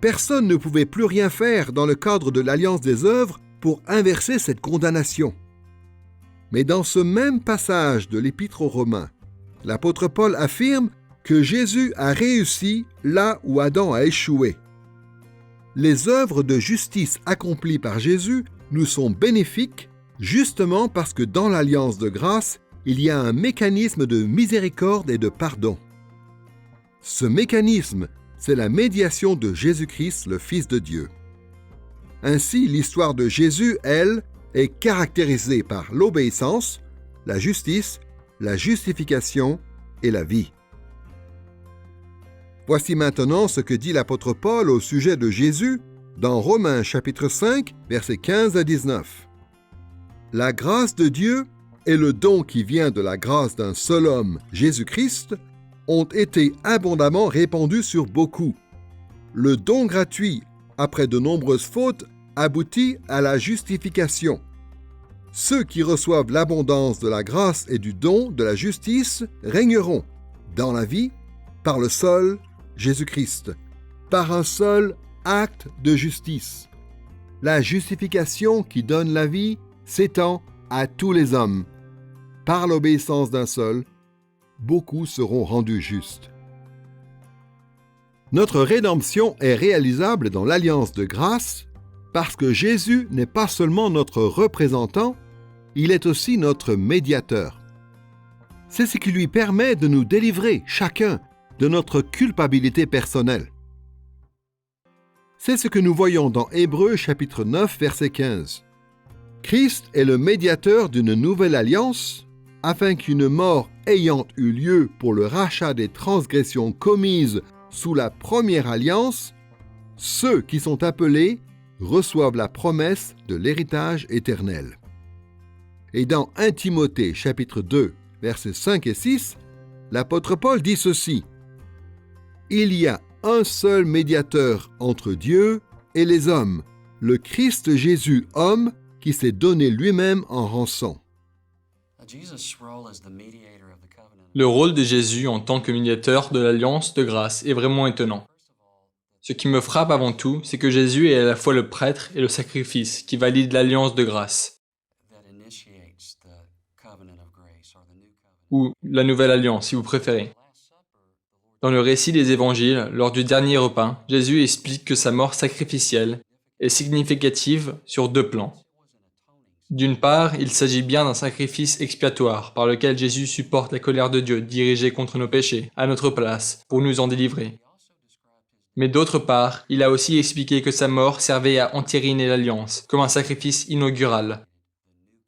personne ne pouvait plus rien faire dans le cadre de l'alliance des œuvres pour inverser cette condamnation. Mais dans ce même passage de l'Épître aux Romains, l'apôtre Paul affirme que Jésus a réussi là où Adam a échoué. Les œuvres de justice accomplies par Jésus nous sont bénéfiques justement parce que dans l'alliance de grâce, il y a un mécanisme de miséricorde et de pardon. Ce mécanisme, c'est la médiation de Jésus-Christ, le Fils de Dieu. Ainsi, l'histoire de Jésus, elle, est caractérisée par l'obéissance, la justice, la justification et la vie. Voici maintenant ce que dit l'apôtre Paul au sujet de Jésus dans Romains chapitre 5, versets 15 à 19. « La grâce de Dieu et le don qui vient de la grâce d'un seul homme, Jésus-Christ, ont été abondamment répandus sur beaucoup. Le don gratuit, après de nombreuses fautes, aboutit à la justification. Ceux qui reçoivent l'abondance de la grâce et du don de la justice régneront dans la vie par le seul Jésus-Christ, par un seul acte de justice. La justification qui donne la vie s'étend à tous les hommes. Par l'obéissance d'un seul, beaucoup seront rendus justes. Notre rédemption est réalisable dans l'alliance de grâce parce que Jésus n'est pas seulement notre représentant, il est aussi notre médiateur. C'est ce qui lui permet de nous délivrer, chacun, de notre culpabilité personnelle. C'est ce que nous voyons dans Hébreux chapitre 9, verset 15. Christ est le médiateur d'une nouvelle alliance, afin qu'une mort ayant eu lieu pour le rachat des transgressions commises sous la première alliance, ceux qui sont appelés reçoivent la promesse de l'héritage éternel. Et dans 1 Timothée chapitre 2, versets 5 et 6, l'apôtre Paul dit ceci: « Il y a un seul médiateur entre Dieu et les hommes, le Christ Jésus homme, qui s'est donné lui-même en rançon. » Le rôle de Jésus en tant que médiateur de l'alliance de grâce est vraiment étonnant. Ce qui me frappe avant tout, c'est que Jésus est à la fois le prêtre et le sacrifice qui valide l'alliance de grâce, ou la nouvelle alliance si vous préférez. Dans le récit des évangiles, lors du dernier repas, Jésus explique que sa mort sacrificielle est significative sur deux plans. D'une part, il s'agit bien d'un sacrifice expiatoire par lequel Jésus supporte la colère de Dieu dirigée contre nos péchés, à notre place, pour nous en délivrer. Mais d'autre part, il a aussi expliqué que sa mort servait à entériner l'alliance, comme un sacrifice inaugural.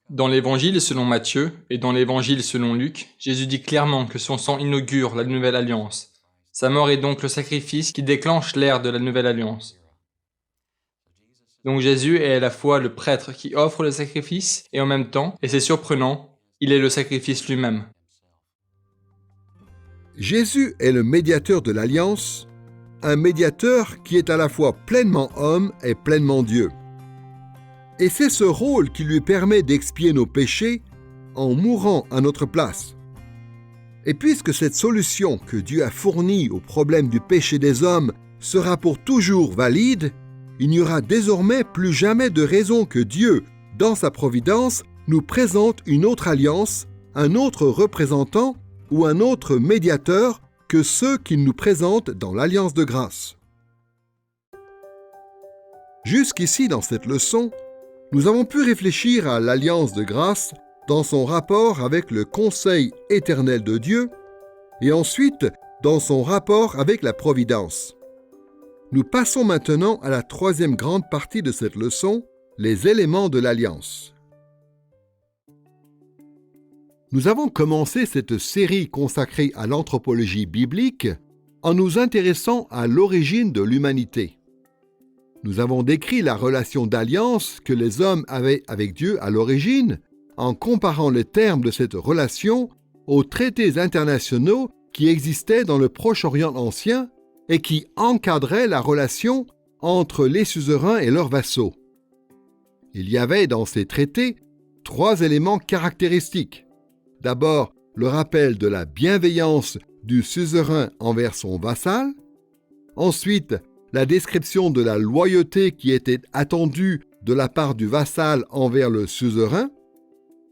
Dans l'évangile selon Matthieu et dans l'évangile selon Luc, Jésus dit clairement que son sang inaugure la nouvelle alliance. Sa mort est donc le sacrifice qui déclenche l'ère de la nouvelle alliance. Donc Jésus est à la fois le prêtre qui offre le sacrifice et en même temps, et c'est surprenant, il est le sacrifice lui-même. Jésus est le médiateur de l'alliance, un médiateur qui est à la fois pleinement homme et pleinement Dieu. Et c'est ce rôle qui lui permet d'expier nos péchés en mourant à notre place. Et puisque cette solution que Dieu a fournie au problème du péché des hommes sera pour toujours valide, il n'y aura désormais plus jamais de raison que Dieu, dans sa providence, nous présente une autre alliance, un autre représentant ou un autre médiateur que ceux qu'il nous présente dans l'alliance de grâce. Jusqu'ici dans cette leçon, nous avons pu réfléchir à l'alliance de grâce dans son rapport avec le conseil éternel de Dieu et ensuite dans son rapport avec la providence. Nous passons maintenant à la troisième grande partie de cette leçon, les éléments de l'alliance. Nous avons commencé cette série consacrée à l'anthropologie biblique en nous intéressant à l'origine de l'humanité. Nous avons décrit la relation d'alliance que les hommes avaient avec Dieu à l'origine en comparant les termes de cette relation aux traités internationaux qui existaient dans le Proche-Orient ancien et qui encadraient la relation entre les suzerains et leurs vassaux. Il y avait dans ces traités 3 éléments caractéristiques. D'abord, le rappel de la bienveillance du suzerain envers son vassal. Ensuite, la description de la loyauté qui était attendue de la part du vassal envers le suzerain.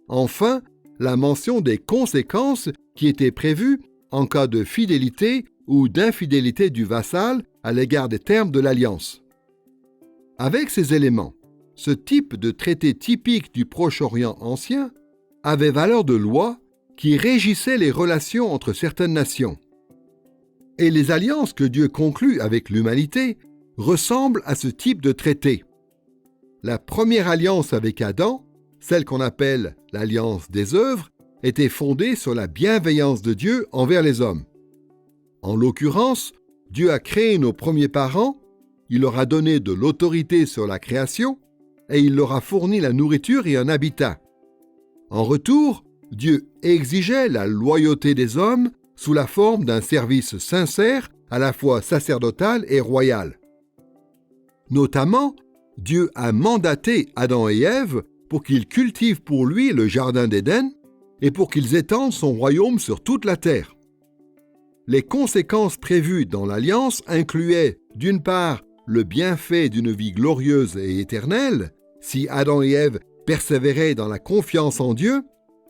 Enfin, la mention des conséquences qui étaient prévues en cas de fidélité ou d'infidélité du vassal à l'égard des termes de l'alliance. Avec ces éléments, ce type de traité typique du Proche-Orient ancien avait valeur de loi qui régissait les relations entre certaines nations. Et les alliances que Dieu conclut avec l'humanité ressemblent à ce type de traité. La première alliance avec Adam, celle qu'on appelle l'alliance des œuvres, était fondée sur la bienveillance de Dieu envers les hommes. En l'occurrence, Dieu a créé nos premiers parents, il leur a donné de l'autorité sur la création et il leur a fourni la nourriture et un habitat. En retour, Dieu exigeait la loyauté des hommes sous la forme d'un service sincère, à la fois sacerdotal et royal. Notamment, Dieu a mandaté Adam et Ève pour qu'ils cultivent pour lui le jardin d'Éden et pour qu'ils étendent son royaume sur toute la terre. Les conséquences prévues dans l'Alliance incluaient, d'une part, le bienfait d'une vie glorieuse et éternelle, si Adam et Ève persévéraient dans la confiance en Dieu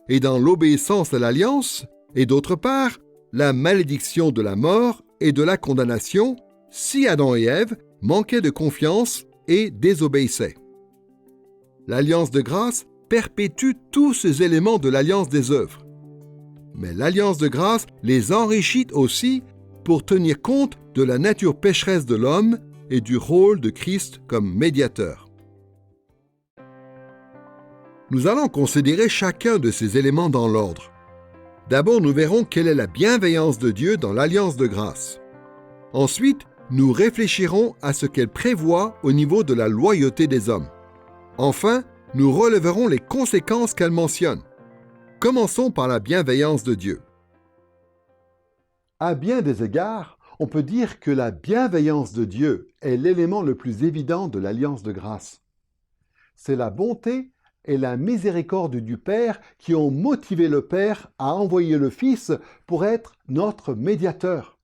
et dans l'obéissance à l'Alliance, et d'autre part, la malédiction de la mort et de la condamnation si Adam et Ève manquaient de confiance et désobéissaient. L'Alliance de grâce perpétue tous ces éléments de l'Alliance des œuvres. Mais l'Alliance de grâce les enrichit aussi pour tenir compte de la nature pécheresse de l'homme et du rôle de Christ comme médiateur. Nous allons considérer chacun de ces éléments dans l'ordre. D'abord, nous verrons quelle est la bienveillance de Dieu dans l'Alliance de grâce. Ensuite, nous réfléchirons à ce qu'elle prévoit au niveau de la loyauté des hommes. Enfin, nous relèverons les conséquences qu'elle mentionne. Commençons par la bienveillance de Dieu. À bien des égards, on peut dire que la bienveillance de Dieu est l'élément le plus évident de l'Alliance de grâce. C'est la bonté et la miséricorde du Père qui ont motivé le Père à envoyer le Fils pour être notre médiateur.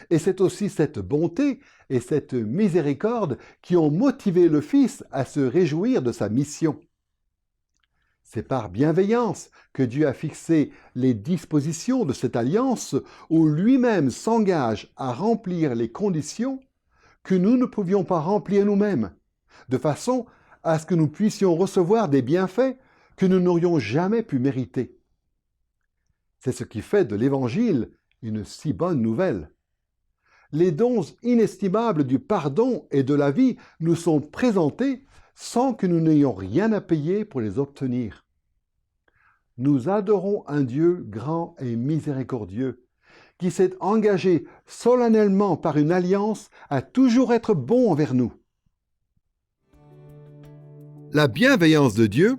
Et c'est aussi cette bonté et cette miséricorde qui ont motivé le Fils à se réjouir de sa mission. C'est par bienveillance que Dieu a fixé les dispositions de cette alliance où lui-même s'engage à remplir les conditions que nous ne pouvions pas remplir nous-mêmes, de façon à ce que nous puissions recevoir des bienfaits que nous n'aurions jamais pu mériter. C'est ce qui fait de l'Évangile une si bonne nouvelle. Les dons inestimables du pardon et de la vie nous sont présentés sans que nous n'ayons rien à payer pour les obtenir. Nous adorons un Dieu grand et miséricordieux, qui s'est engagé solennellement par une alliance à toujours être bon envers nous. La bienveillance de Dieu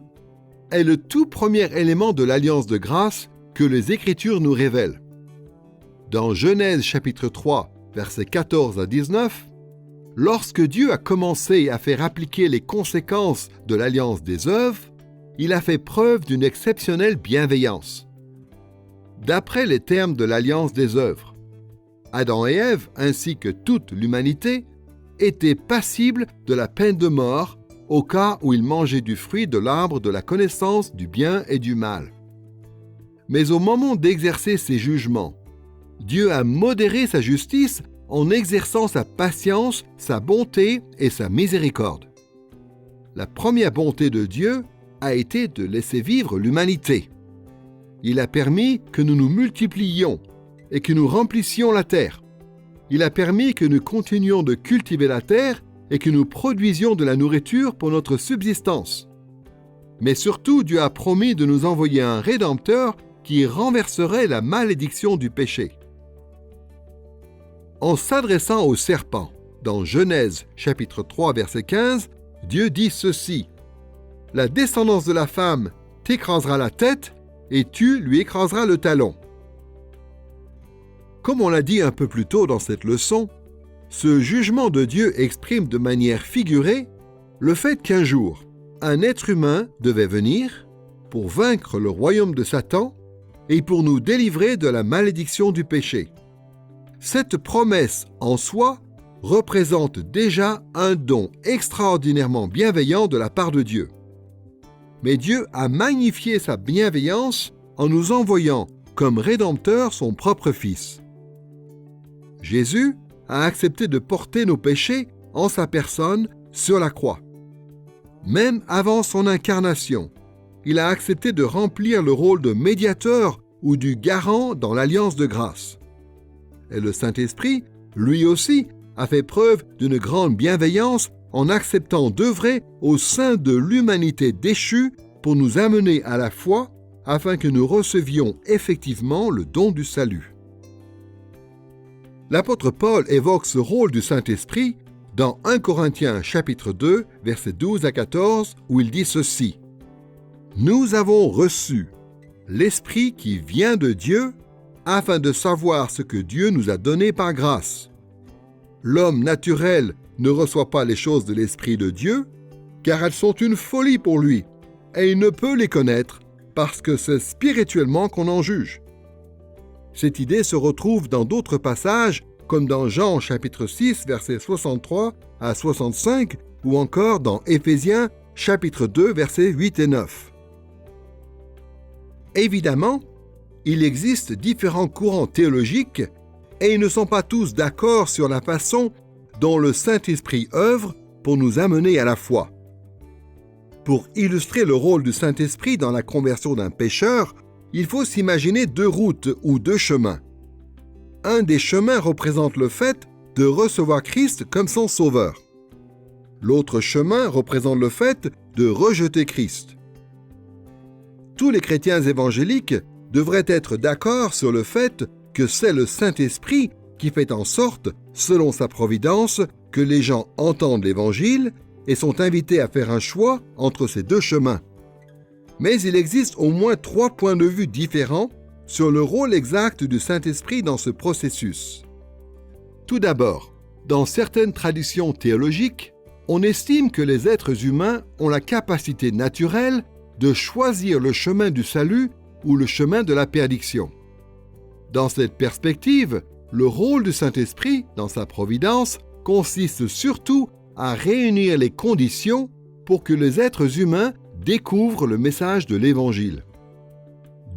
est le tout premier élément de l'alliance de grâce que les Écritures nous révèlent. Dans Genèse chapitre 3, versets 14 à 19, lorsque Dieu a commencé à faire appliquer les conséquences de l'alliance des œuvres, il a fait preuve d'une exceptionnelle bienveillance. d'après les termes de l'alliance des œuvres. Adam et Ève, ainsi que toute l'humanité, étaient passibles de la peine de mort au cas où ils mangeaient du fruit de l'arbre de la connaissance du bien et du mal. Mais au moment d'exercer ses jugements, Dieu a modéré sa justice en exerçant sa patience, sa bonté et sa miséricorde. La première bonté de Dieu a été de laisser vivre l'humanité. Il a permis que nous nous multipliions et que nous remplissions la terre. Il a permis que nous continuions de cultiver la terre et que nous produisions de la nourriture pour notre subsistance. Mais surtout, Dieu a promis de nous envoyer un Rédempteur qui renverserait la malédiction du péché. En s'adressant au serpent, dans Genèse chapitre 3 verset 15, Dieu dit ceci: « La descendance de la femme t'écrasera la tête et tu lui écraseras le talon. » Comme on l'a dit un peu plus tôt dans cette leçon, ce jugement de Dieu exprime de manière figurée le fait qu'un jour, un être humain devait venir pour vaincre le royaume de Satan et pour nous délivrer de la malédiction du péché. Cette promesse en soi représente déjà un don extraordinairement bienveillant de la part de Dieu. Mais Dieu a magnifié sa bienveillance en nous envoyant comme Rédempteur son propre Fils. Jésus a accepté de porter nos péchés en sa personne sur la croix. Même avant son incarnation, il a accepté de remplir le rôle de médiateur ou du garant dans l'alliance de grâce. Et le Saint-Esprit, lui aussi, a fait preuve d'une grande bienveillance en acceptant d'œuvrer au sein de l'humanité déchue pour nous amener à la foi afin que nous recevions effectivement le don du salut. L'apôtre Paul évoque ce rôle du Saint-Esprit dans 1 Corinthiens chapitre 2, versets 12 à 14, où il dit ceci: « Nous avons reçu l'Esprit qui vient de Dieu afin de savoir ce que Dieu nous a donné par grâce. L'homme naturel ne reçoit pas les choses de l'Esprit de Dieu, car elles sont une folie pour lui, et il ne peut les connaître parce que c'est spirituellement qu'on en juge. » Cette idée se retrouve dans d'autres passages, comme dans Jean chapitre 6, versets 63 à 65, ou encore dans Éphésiens chapitre 2, versets 8 et 9. Évidemment, il existe différents courants théologiques et ils ne sont pas tous d'accord sur la façon dont le Saint-Esprit œuvre pour nous amener à la foi. Pour illustrer le rôle du Saint-Esprit dans la conversion d'un pécheur, il faut s'imaginer deux routes ou deux chemins. Un des chemins représente le fait de recevoir Christ comme son sauveur. L'autre chemin représente le fait de rejeter Christ. Tous les chrétiens évangéliques devraient être d'accord sur le fait que c'est le Saint-Esprit qui fait en sorte, selon sa providence, que les gens entendent l'Évangile et sont invités à faire un choix entre ces deux chemins. Mais il existe au moins 3 points de vue différents sur le rôle exact du Saint-Esprit dans ce processus. Tout d'abord, dans certaines traditions théologiques, on estime que les êtres humains ont la capacité naturelle de choisir le chemin du salut ou le chemin de la perdition. Dans cette perspective, le rôle du Saint-Esprit, dans sa providence, consiste surtout à réunir les conditions pour que les êtres humains découvrent le message de l'Évangile.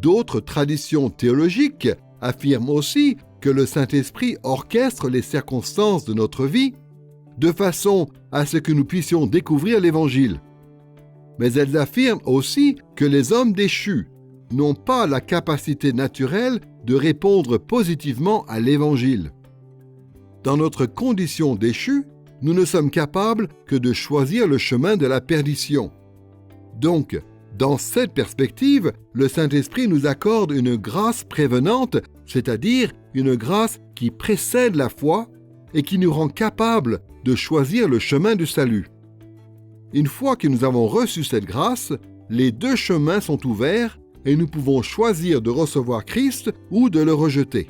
D'autres traditions théologiques affirment aussi que le Saint-Esprit orchestre les circonstances de notre vie de façon à ce que nous puissions découvrir l'Évangile. Mais elles affirment aussi que les hommes déchus n'ont pas la capacité naturelle de répondre positivement à l'Évangile. Dans notre condition déchue, nous ne sommes capables que de choisir le chemin de la perdition. Donc, dans cette perspective, le Saint-Esprit nous accorde une grâce prévenante, c'est-à-dire une grâce qui précède la foi et qui nous rend capables de choisir le chemin du salut. Une fois que nous avons reçu cette grâce, les deux chemins sont ouverts et nous pouvons choisir de recevoir Christ ou de le rejeter.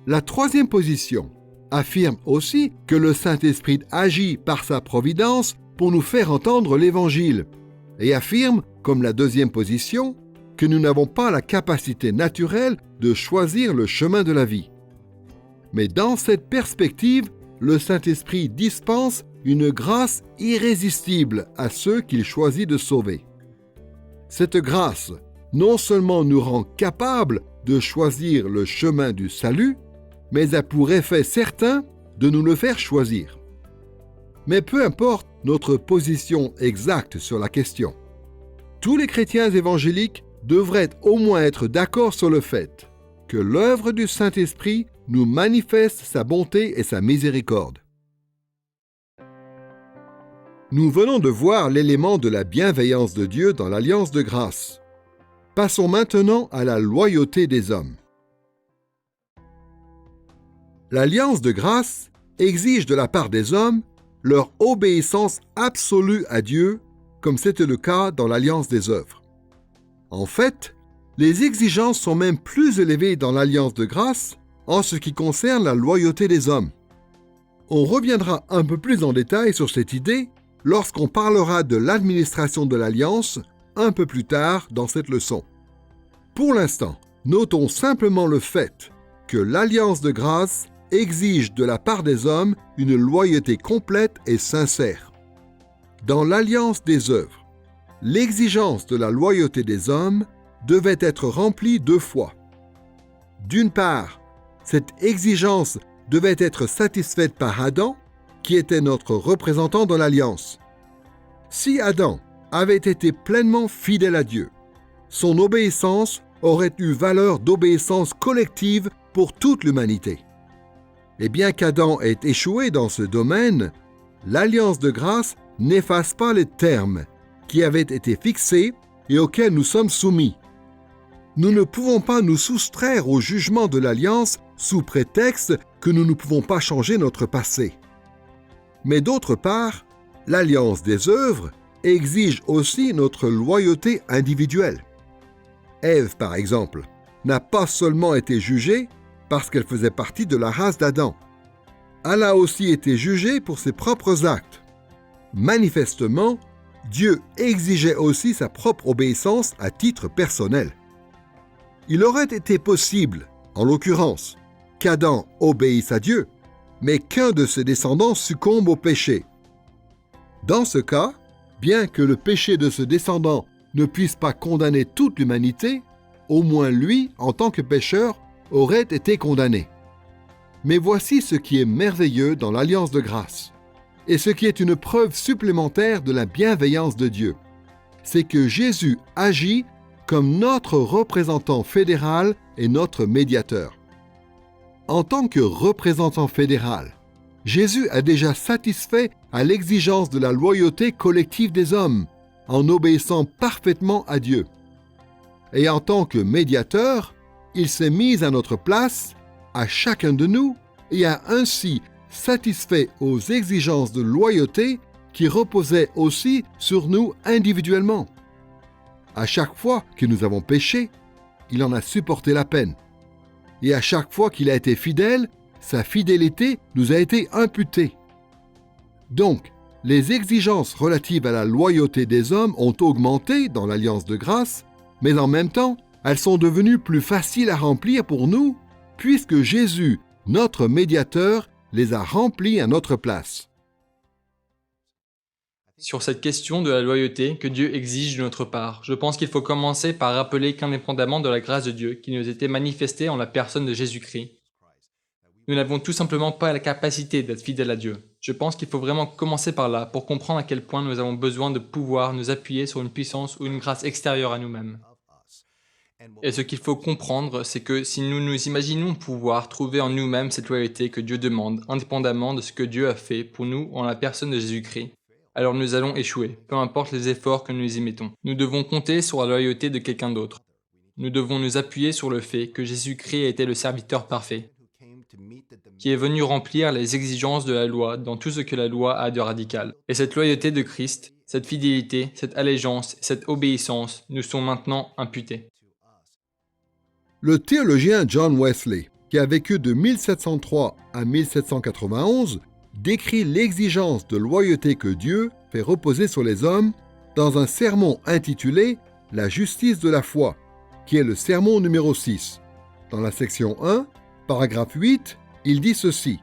La troisième position affirme aussi que le Saint-Esprit agit par sa providence pour nous faire entendre l'Évangile et affirme, comme la deuxième position, que nous n'avons pas la capacité naturelle de choisir le chemin de la vie. Mais dans cette perspective, le Saint-Esprit dispense une grâce irrésistible à ceux qu'il choisit de sauver. Cette grâce non seulement nous rend capables de choisir le chemin du salut, mais a pour effet certain de nous le faire choisir. Mais peu importe notre position exacte sur la question, tous les chrétiens évangéliques devraient au moins être d'accord sur le fait que l'œuvre du Saint-Esprit nous manifeste sa bonté et sa miséricorde. Nous venons de voir l'élément de la bienveillance de Dieu dans l'alliance de grâce. Passons maintenant à la loyauté des hommes. L'alliance de grâce exige de la part des hommes leur obéissance absolue à Dieu, comme c'était le cas dans l'alliance des œuvres. En fait, les exigences sont même plus élevées dans l'alliance de grâce en ce qui concerne la loyauté des hommes. On reviendra un peu plus en détail sur cette idée lorsqu'on parlera de l'administration de l'alliance un peu plus tard dans cette leçon. Pour l'instant, notons simplement le fait que l'alliance de grâce exige de la part des hommes une loyauté complète et sincère. Dans l'alliance des œuvres, l'exigence de la loyauté des hommes devait être remplie deux fois. D'une part, cette exigence devait être satisfaite par Adam, qui était notre représentant dans l'alliance. Si Adam avait été pleinement fidèle à Dieu, son obéissance aurait eu valeur d'obéissance collective pour toute l'humanité. Et bien qu'Adam ait échoué dans ce domaine, l'alliance de grâce n'efface pas les termes qui avaient été fixés et auxquels nous sommes soumis. Nous ne pouvons pas nous soustraire au jugement de l'alliance sous prétexte que nous ne pouvons pas changer notre passé. Mais d'autre part, l'alliance des œuvres exige aussi notre loyauté individuelle. Ève, par exemple, n'a pas seulement été jugée parce qu'elle faisait partie de la race d'Adam. Elle a aussi été jugée pour ses propres actes. Manifestement, Dieu exigeait aussi sa propre obéissance à titre personnel. Il aurait été possible, en l'occurrence, qu'Adam obéisse à Dieu, mais qu'un de ses descendants succombe au péché. Dans ce cas, bien que le péché de ce descendant ne puisse pas condamner toute l'humanité, au moins lui, en tant que pécheur, aurait été condamné. Mais voici ce qui est merveilleux dans l'alliance de grâce, et ce qui est une preuve supplémentaire de la bienveillance de Dieu, c'est que Jésus agit comme notre représentant fédéral et notre médiateur. En tant que représentant fédéral, Jésus a déjà satisfait à l'exigence de la loyauté collective des hommes, en obéissant parfaitement à Dieu. Et en tant que médiateur, il s'est mis à notre place, à chacun de nous, et a ainsi satisfait aux exigences de loyauté qui reposaient aussi sur nous individuellement. À chaque fois que nous avons péché, il en a supporté la peine. Et à chaque fois qu'il a été fidèle, sa fidélité nous a été imputée. Donc, les exigences relatives à la loyauté des hommes ont augmenté dans l'alliance de grâce, mais en même temps, elles sont devenues plus faciles à remplir pour nous, puisque Jésus, notre médiateur, les a remplies à notre place. Sur cette question de la loyauté que Dieu exige de notre part, je pense qu'il faut commencer par rappeler qu'indépendamment de la grâce de Dieu qui nous était manifestée en la personne de Jésus-Christ, nous n'avons tout simplement pas la capacité d'être fidèles à Dieu. Je pense qu'il faut vraiment commencer par là pour comprendre à quel point nous avons besoin de pouvoir nous appuyer sur une puissance ou une grâce extérieure à nous-mêmes. Et ce qu'il faut comprendre, c'est que si nous nous imaginons pouvoir trouver en nous-mêmes cette loyauté que Dieu demande, indépendamment de ce que Dieu a fait pour nous en la personne de Jésus-Christ, alors nous allons échouer, peu importe les efforts que nous y mettons. Nous devons compter sur la loyauté de quelqu'un d'autre. Nous devons nous appuyer sur le fait que Jésus-Christ était le serviteur parfait, qui est venu remplir les exigences de la loi dans tout ce que la loi a de radical. Et cette loyauté de Christ, cette fidélité, cette allégeance, cette obéissance nous sont maintenant imputées. Le théologien John Wesley, qui a vécu de 1703 à 1791, décrit l'exigence de loyauté que Dieu fait reposer sur les hommes dans un sermon intitulé « La justice de la foi », qui est le sermon numéro 6. Dans la section 1, paragraphe 8, il dit ceci.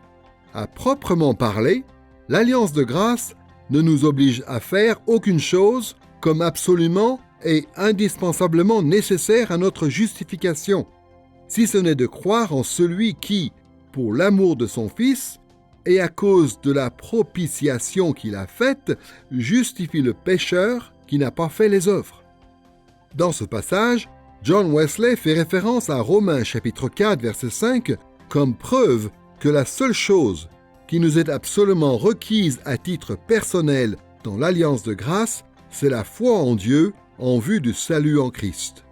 À proprement parler, l'alliance de grâce ne nous oblige à faire aucune chose comme absolument et indispensablement nécessaire à notre justification, si ce n'est de croire en celui qui, pour l'amour de son Fils, et à cause de la propitiation qu'il a faite, justifie le pécheur qui n'a pas fait les œuvres. Dans ce passage, John Wesley fait référence à Romains chapitre 4, verset 5, comme preuve que la seule chose qui nous est absolument requise à titre personnel dans l'alliance de grâce, c'est la foi en Dieu en vue du salut en Christ.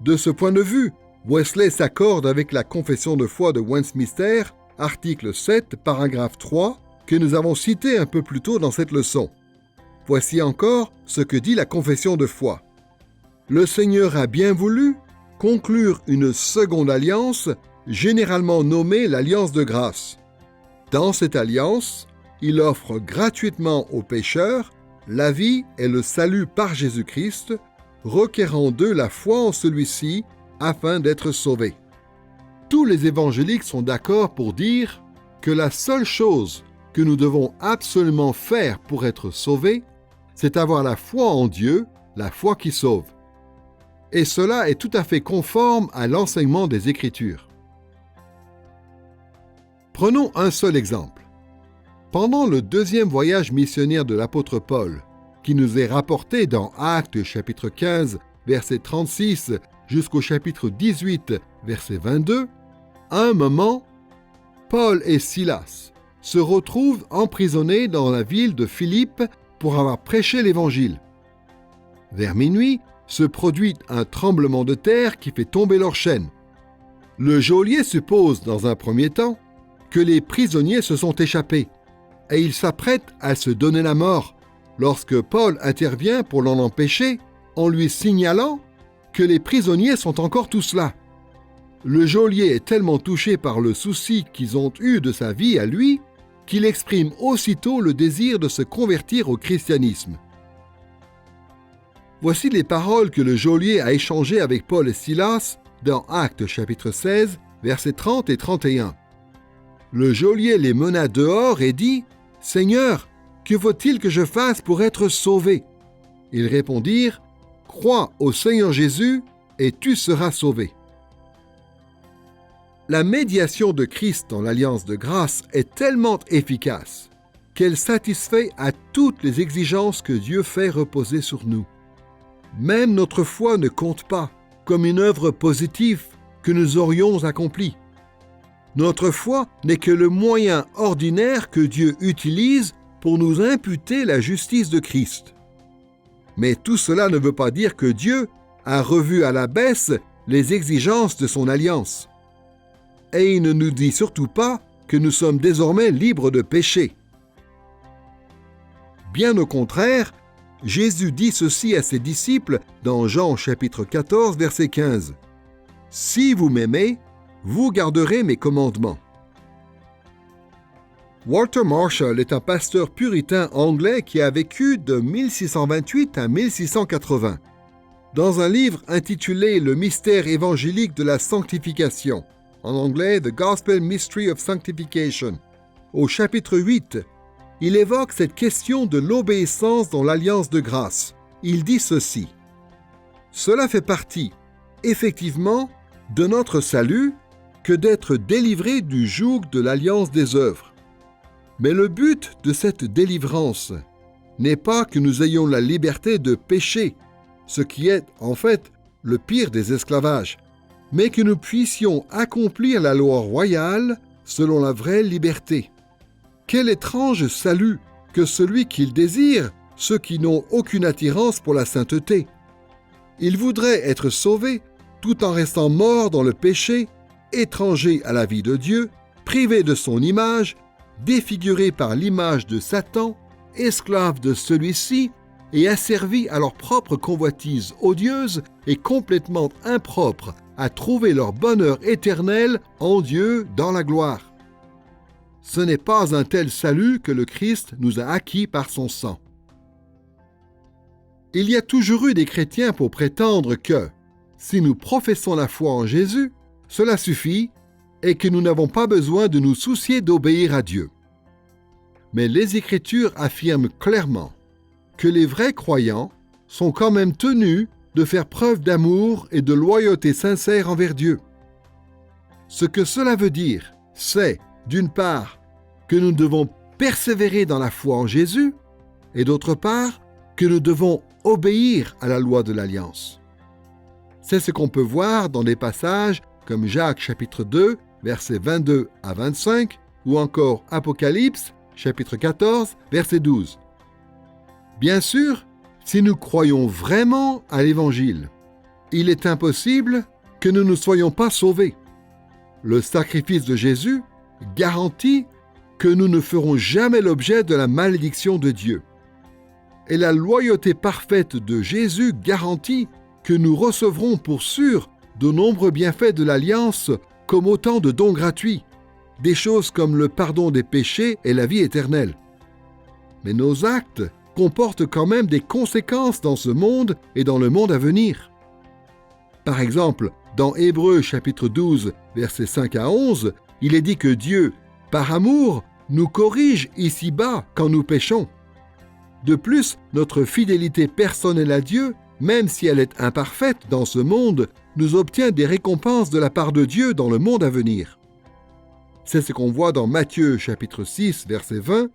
De ce point de vue, Wesley s'accorde avec la confession de foi de Westminster, article 7, paragraphe 3, que nous avons cité un peu plus tôt dans cette leçon. Voici encore ce que dit la confession de foi. Le Seigneur a bien voulu conclure une seconde alliance, généralement nommée l'alliance de grâce. Dans cette alliance, il offre gratuitement aux pécheurs la vie et le salut par Jésus-Christ, requérant d'eux la foi en celui-ci afin d'être sauvés. Tous les évangéliques sont d'accord pour dire que la seule chose que nous devons absolument faire pour être sauvés, c'est avoir la foi en Dieu, la foi qui sauve. Et cela est tout à fait conforme à l'enseignement des Écritures. Prenons un seul exemple. Pendant le deuxième voyage missionnaire de l'apôtre Paul, qui nous est rapporté dans Actes chapitre 15, verset 36, jusqu'au chapitre 18, verset 22, à un moment, Paul et Silas se retrouvent emprisonnés dans la ville de Philippe pour avoir prêché l'Évangile. Vers minuit, se produit un tremblement de terre qui fait tomber leurs chaînes. Le geôlier suppose, dans un premier temps, que les prisonniers se sont échappés, et il s'apprête à se donner la mort lorsque Paul intervient pour l'en empêcher en lui signalant que les prisonniers sont encore tous là. Le geôlier est tellement touché par le souci qu'ils ont eu de sa vie à lui qu'il exprime aussitôt le désir de se convertir au christianisme. Voici les paroles que le geôlier a échangées avec Paul et Silas dans Actes chapitre 16, versets 30 et 31. Le geôlier les mena dehors et dit « Seigneur, que faut-il que je fasse pour être sauvé ?» Ils répondirent « Crois au Seigneur Jésus et tu seras sauvé. » La médiation de Christ dans l'alliance de grâce est tellement efficace qu'elle satisfait à toutes les exigences que Dieu fait reposer sur nous. Même notre foi ne compte pas comme une œuvre positive que nous aurions accomplie. Notre foi n'est que le moyen ordinaire que Dieu utilise pour nous imputer la justice de Christ. Mais tout cela ne veut pas dire que Dieu a revu à la baisse les exigences de son alliance. Et il ne nous dit surtout pas que nous sommes désormais libres de péché. Bien au contraire, Jésus dit ceci à ses disciples dans Jean chapitre 14, verset 15. « Si vous m'aimez, vous garderez mes commandements. » Walter Marshall est un pasteur puritain anglais qui a vécu de 1628 à 1680. Dans un livre intitulé « Le mystère évangélique de la sanctification », en anglais « The Gospel Mystery of Sanctification », au chapitre 8, il évoque cette question de l'obéissance dans l'alliance de grâce. Il dit ceci. « Cela fait partie, effectivement, de notre salut que d'être délivré du joug de l'alliance des œuvres. Mais le but de cette délivrance n'est pas que nous ayons la liberté de pécher, ce qui est, en fait, le pire des esclavages, mais que nous puissions accomplir la loi royale selon la vraie liberté. Quel étrange salut que celui qu'ils désirent, ceux qui n'ont aucune attirance pour la sainteté. Ils voudraient être sauvés tout en restant morts dans le péché, étrangers à la vie de Dieu, privés de son image, défigurés par l'image de Satan, esclaves de celui-ci et asservis à leur propre convoitise odieuse et complètement impropres à trouver leur bonheur éternel en Dieu dans la gloire. Ce n'est pas un tel salut que le Christ nous a acquis par son sang. Il y a toujours eu des chrétiens pour prétendre que, si nous professons la foi en Jésus, cela suffit et que nous n'avons pas besoin de nous soucier d'obéir à Dieu. Mais les Écritures affirment clairement que les vrais croyants sont quand même tenus de faire preuve d'amour et de loyauté sincère envers Dieu. Ce que cela veut dire, c'est, d'une part, que nous devons persévérer dans la foi en Jésus, et d'autre part, que nous devons obéir à la loi de l'Alliance. C'est ce qu'on peut voir dans des passages comme Jacques chapitre 2, versets 22 à 25, ou encore Apocalypse chapitre 14, verset 12. Bien sûr, si nous croyons vraiment à l'Évangile, il est impossible que nous ne soyons pas sauvés. Le sacrifice de Jésus garantit que nous ne ferons jamais l'objet de la malédiction de Dieu. Et la loyauté parfaite de Jésus garantit que nous recevrons pour sûr de nombreux bienfaits de l'Alliance comme autant de dons gratuits, des choses comme le pardon des péchés et la vie éternelle. Mais nos actes comportent quand même des conséquences dans ce monde et dans le monde à venir. Par exemple, dans Hébreux chapitre 12, versets 5 à 11, il est dit que Dieu, par amour, nous corrige ici-bas quand nous péchons. De plus, notre fidélité personnelle à Dieu, même si elle est imparfaite dans ce monde, nous obtient des récompenses de la part de Dieu dans le monde à venir. C'est ce qu'on voit dans Matthieu chapitre 6, verset 20,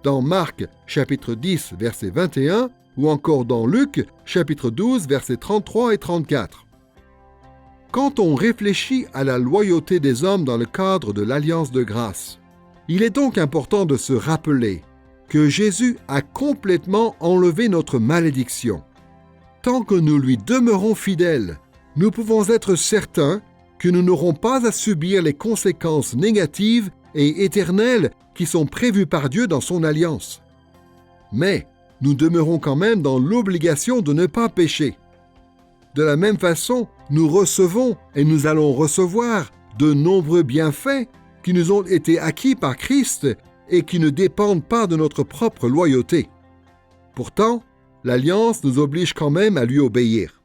dans Marc chapitre 10, verset 21, ou encore dans Luc chapitre 12, versets 33 et 34. Quand on réfléchit à la loyauté des hommes dans le cadre de l'Alliance de grâce, il est donc important de se rappeler que Jésus a complètement enlevé notre malédiction. Tant que nous lui demeurons fidèles, nous pouvons être certains que nous n'aurons pas à subir les conséquences négatives et éternelles qui sont prévues par Dieu dans son alliance. Mais nous demeurons quand même dans l'obligation de ne pas pécher. De la même façon, nous recevons et nous allons recevoir de nombreux bienfaits qui nous ont été acquis par Christ et qui ne dépendent pas de notre propre loyauté. Pourtant, l'Alliance nous oblige quand même à lui obéir.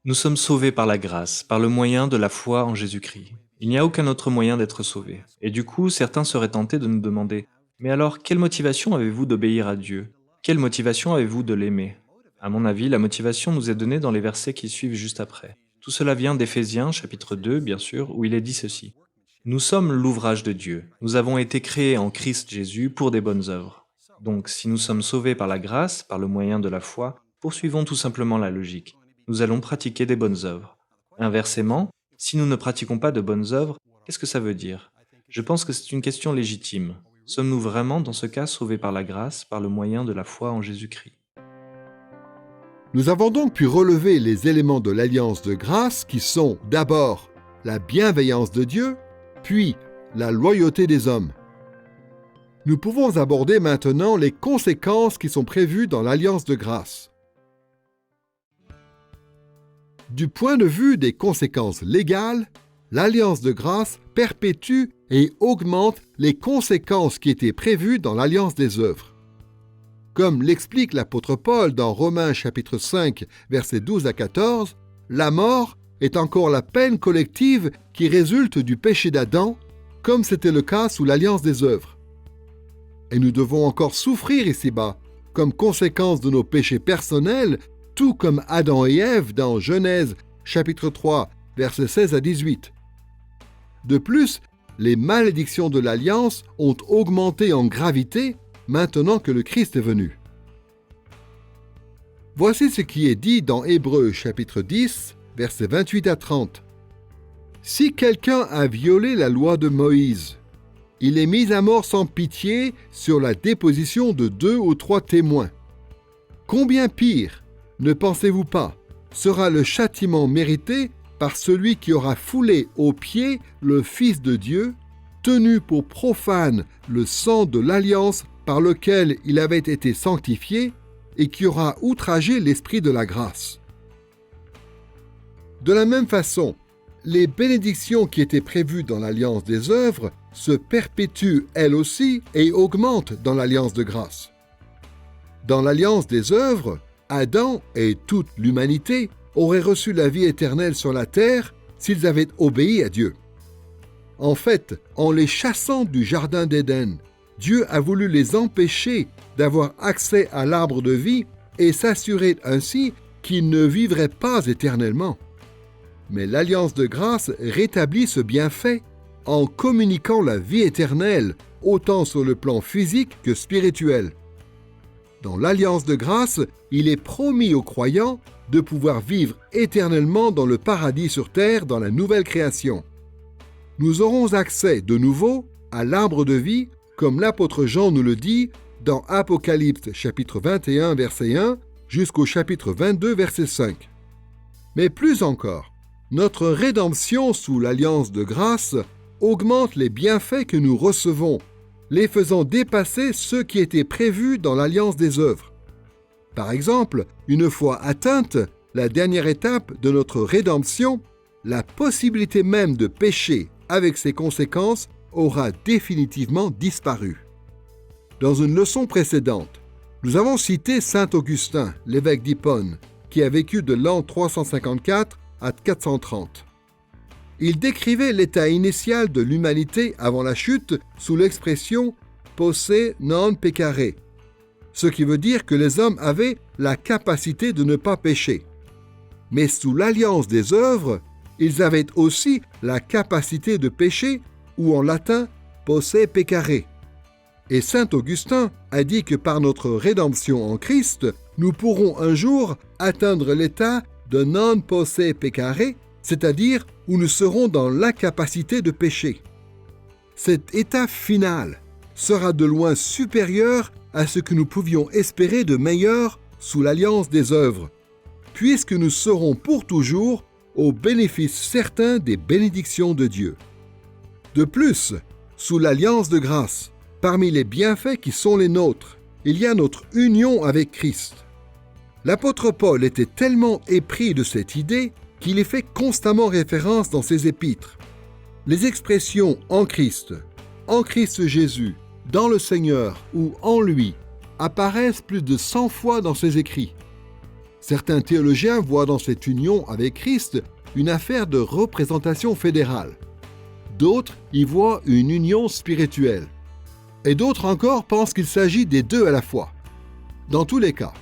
Nous sommes sauvés par la grâce, par le moyen de la foi en Jésus-Christ. Il n'y a aucun autre moyen d'être sauvés. Et du coup, certains seraient tentés de nous demander « Mais alors, quelle motivation avez-vous d'obéir à Dieu? Quelle motivation avez-vous de l'aimer ?» À mon avis, la motivation nous est donnée dans les versets qui suivent juste après. Tout cela vient d'Éphésiens, chapitre 2, bien sûr, où il est dit ceci. « Nous sommes l'ouvrage de Dieu. Nous avons été créés en Christ Jésus pour des bonnes œuvres. » Donc, si nous sommes sauvés par la grâce, par le moyen de la foi, poursuivons tout simplement la logique. Nous allons pratiquer des bonnes œuvres. Inversement, si nous ne pratiquons pas de bonnes œuvres, qu'est-ce que ça veut dire? Je pense que c'est une question légitime. Sommes-nous vraiment, dans ce cas, sauvés par la grâce, par le moyen de la foi en Jésus-Christ? Nous avons donc pu relever les éléments de l'Alliance de grâce qui sont d'abord la bienveillance de Dieu, puis la loyauté des hommes. Nous pouvons aborder maintenant les conséquences qui sont prévues dans l'Alliance de grâce. Du point de vue des conséquences légales, l'Alliance de grâce perpétue et augmente les conséquences qui étaient prévues dans l'Alliance des œuvres. Comme l'explique l'apôtre Paul dans Romains chapitre 5, versets 12 à 14, la mort est encore la peine collective qui résulte du péché d'Adam, comme c'était le cas sous l'Alliance des œuvres. Et nous devons encore souffrir ici-bas, comme conséquence de nos péchés personnels, tout comme Adam et Ève dans Genèse chapitre 3, versets 16 à 18. De plus, les malédictions de l'Alliance ont augmenté en gravité maintenant que le Christ est venu. Voici ce qui est dit dans Hébreux chapitre 10, versets 28 à 30. « Si quelqu'un a violé la loi de Moïse, il est mis à mort sans pitié sur la déposition de 2 ou 3 témoins. Combien pire, ne pensez-vous pas, sera le châtiment mérité par celui qui aura foulé aux pieds le Fils de Dieu, tenu pour profane le sang de l'alliance par lequel il avait été sanctifié, et qui aura outragé l'Esprit de la grâce. » De la même façon, les bénédictions qui étaient prévues dans l'Alliance des œuvres se perpétuent elles aussi et augmentent dans l'Alliance de grâce. Dans l'Alliance des œuvres, Adam et toute l'humanité auraient reçu la vie éternelle sur la terre s'ils avaient obéi à Dieu. En fait, en les chassant du jardin d'Éden, Dieu a voulu les empêcher d'avoir accès à l'arbre de vie et s'assurer ainsi qu'ils ne vivraient pas éternellement. Mais l'Alliance de grâce rétablit ce bienfait en communiquant la vie éternelle, autant sur le plan physique que spirituel. Dans l'Alliance de grâce, il est promis aux croyants de pouvoir vivre éternellement dans le paradis sur terre dans la nouvelle création. Nous aurons accès de nouveau à l'arbre de vie, comme l'apôtre Jean nous le dit dans Apocalypse chapitre 21 verset 1 jusqu'au chapitre 22 verset 5. Mais plus encore, notre rédemption sous l'Alliance de grâce augmente les bienfaits que nous recevons, les faisant dépasser ceux qui étaient prévus dans l'Alliance des œuvres. Par exemple, une fois atteinte la dernière étape de notre rédemption, la possibilité même de pécher avec ses conséquences aura définitivement disparu. Dans une leçon précédente, nous avons cité saint Augustin, l'évêque d'Hippone, qui a vécu de l'an 354 à 430. Il décrivait l'état initial de l'humanité avant la chute sous l'expression « posse non peccare », ce qui veut dire que les hommes avaient la capacité de ne pas pécher. Mais sous l'alliance des œuvres, ils avaient aussi la capacité de pécher, ou en latin « posse peccare ». Et saint Augustin a dit que par notre rédemption en Christ, nous pourrons un jour atteindre l'état de non posse peccare, c'est-à-dire où nous serons dans l'incapacité de pécher. Cet état final sera de loin supérieur à ce que nous pouvions espérer de meilleur sous l'alliance des œuvres, puisque nous serons pour toujours au bénéfice certain des bénédictions de Dieu. De plus, sous l'alliance de grâce, parmi les bienfaits qui sont les nôtres, il y a notre union avec Christ. L'apôtre Paul était tellement épris de cette idée qu'il y fait constamment référence dans ses épîtres. Les expressions « en Christ Jésus »,« dans le Seigneur » ou « en lui » apparaissent plus de 100 fois dans ses écrits. Certains théologiens voient dans cette union avec Christ une affaire de représentation fédérale. D'autres y voient une union spirituelle. Et d'autres encore pensent qu'il s'agit des deux à la fois. Dans tous les cas,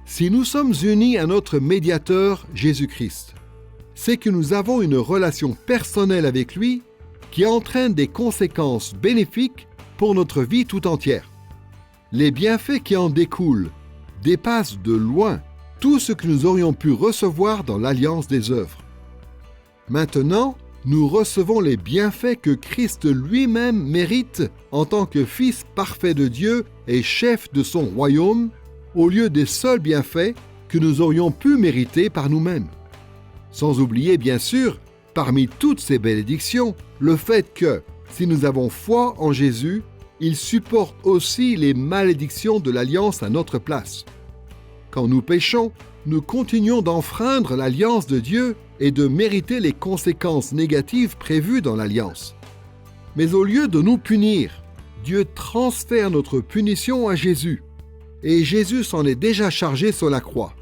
si nous sommes unis à notre médiateur Jésus-Christ, c'est que nous avons une relation personnelle avec lui qui entraîne des conséquences bénéfiques pour notre vie tout entière. Les bienfaits qui en découlent dépassent de loin tout ce que nous aurions pu recevoir dans l'alliance des œuvres. Maintenant, nous recevons les bienfaits que Christ lui-même mérite en tant que Fils parfait de Dieu et chef de son royaume, au lieu des seuls bienfaits que nous aurions pu mériter par nous-mêmes. Sans oublier, bien sûr, parmi toutes ces bénédictions, le fait que, si nous avons foi en Jésus, il supporte aussi les malédictions de l'alliance à notre place. Quand nous péchons, nous continuons d'enfreindre l'alliance de Dieu et de mériter les conséquences négatives prévues dans l'alliance. Mais au lieu de nous punir, Dieu transfère notre punition à Jésus, et Jésus s'en est déjà chargé sur la croix.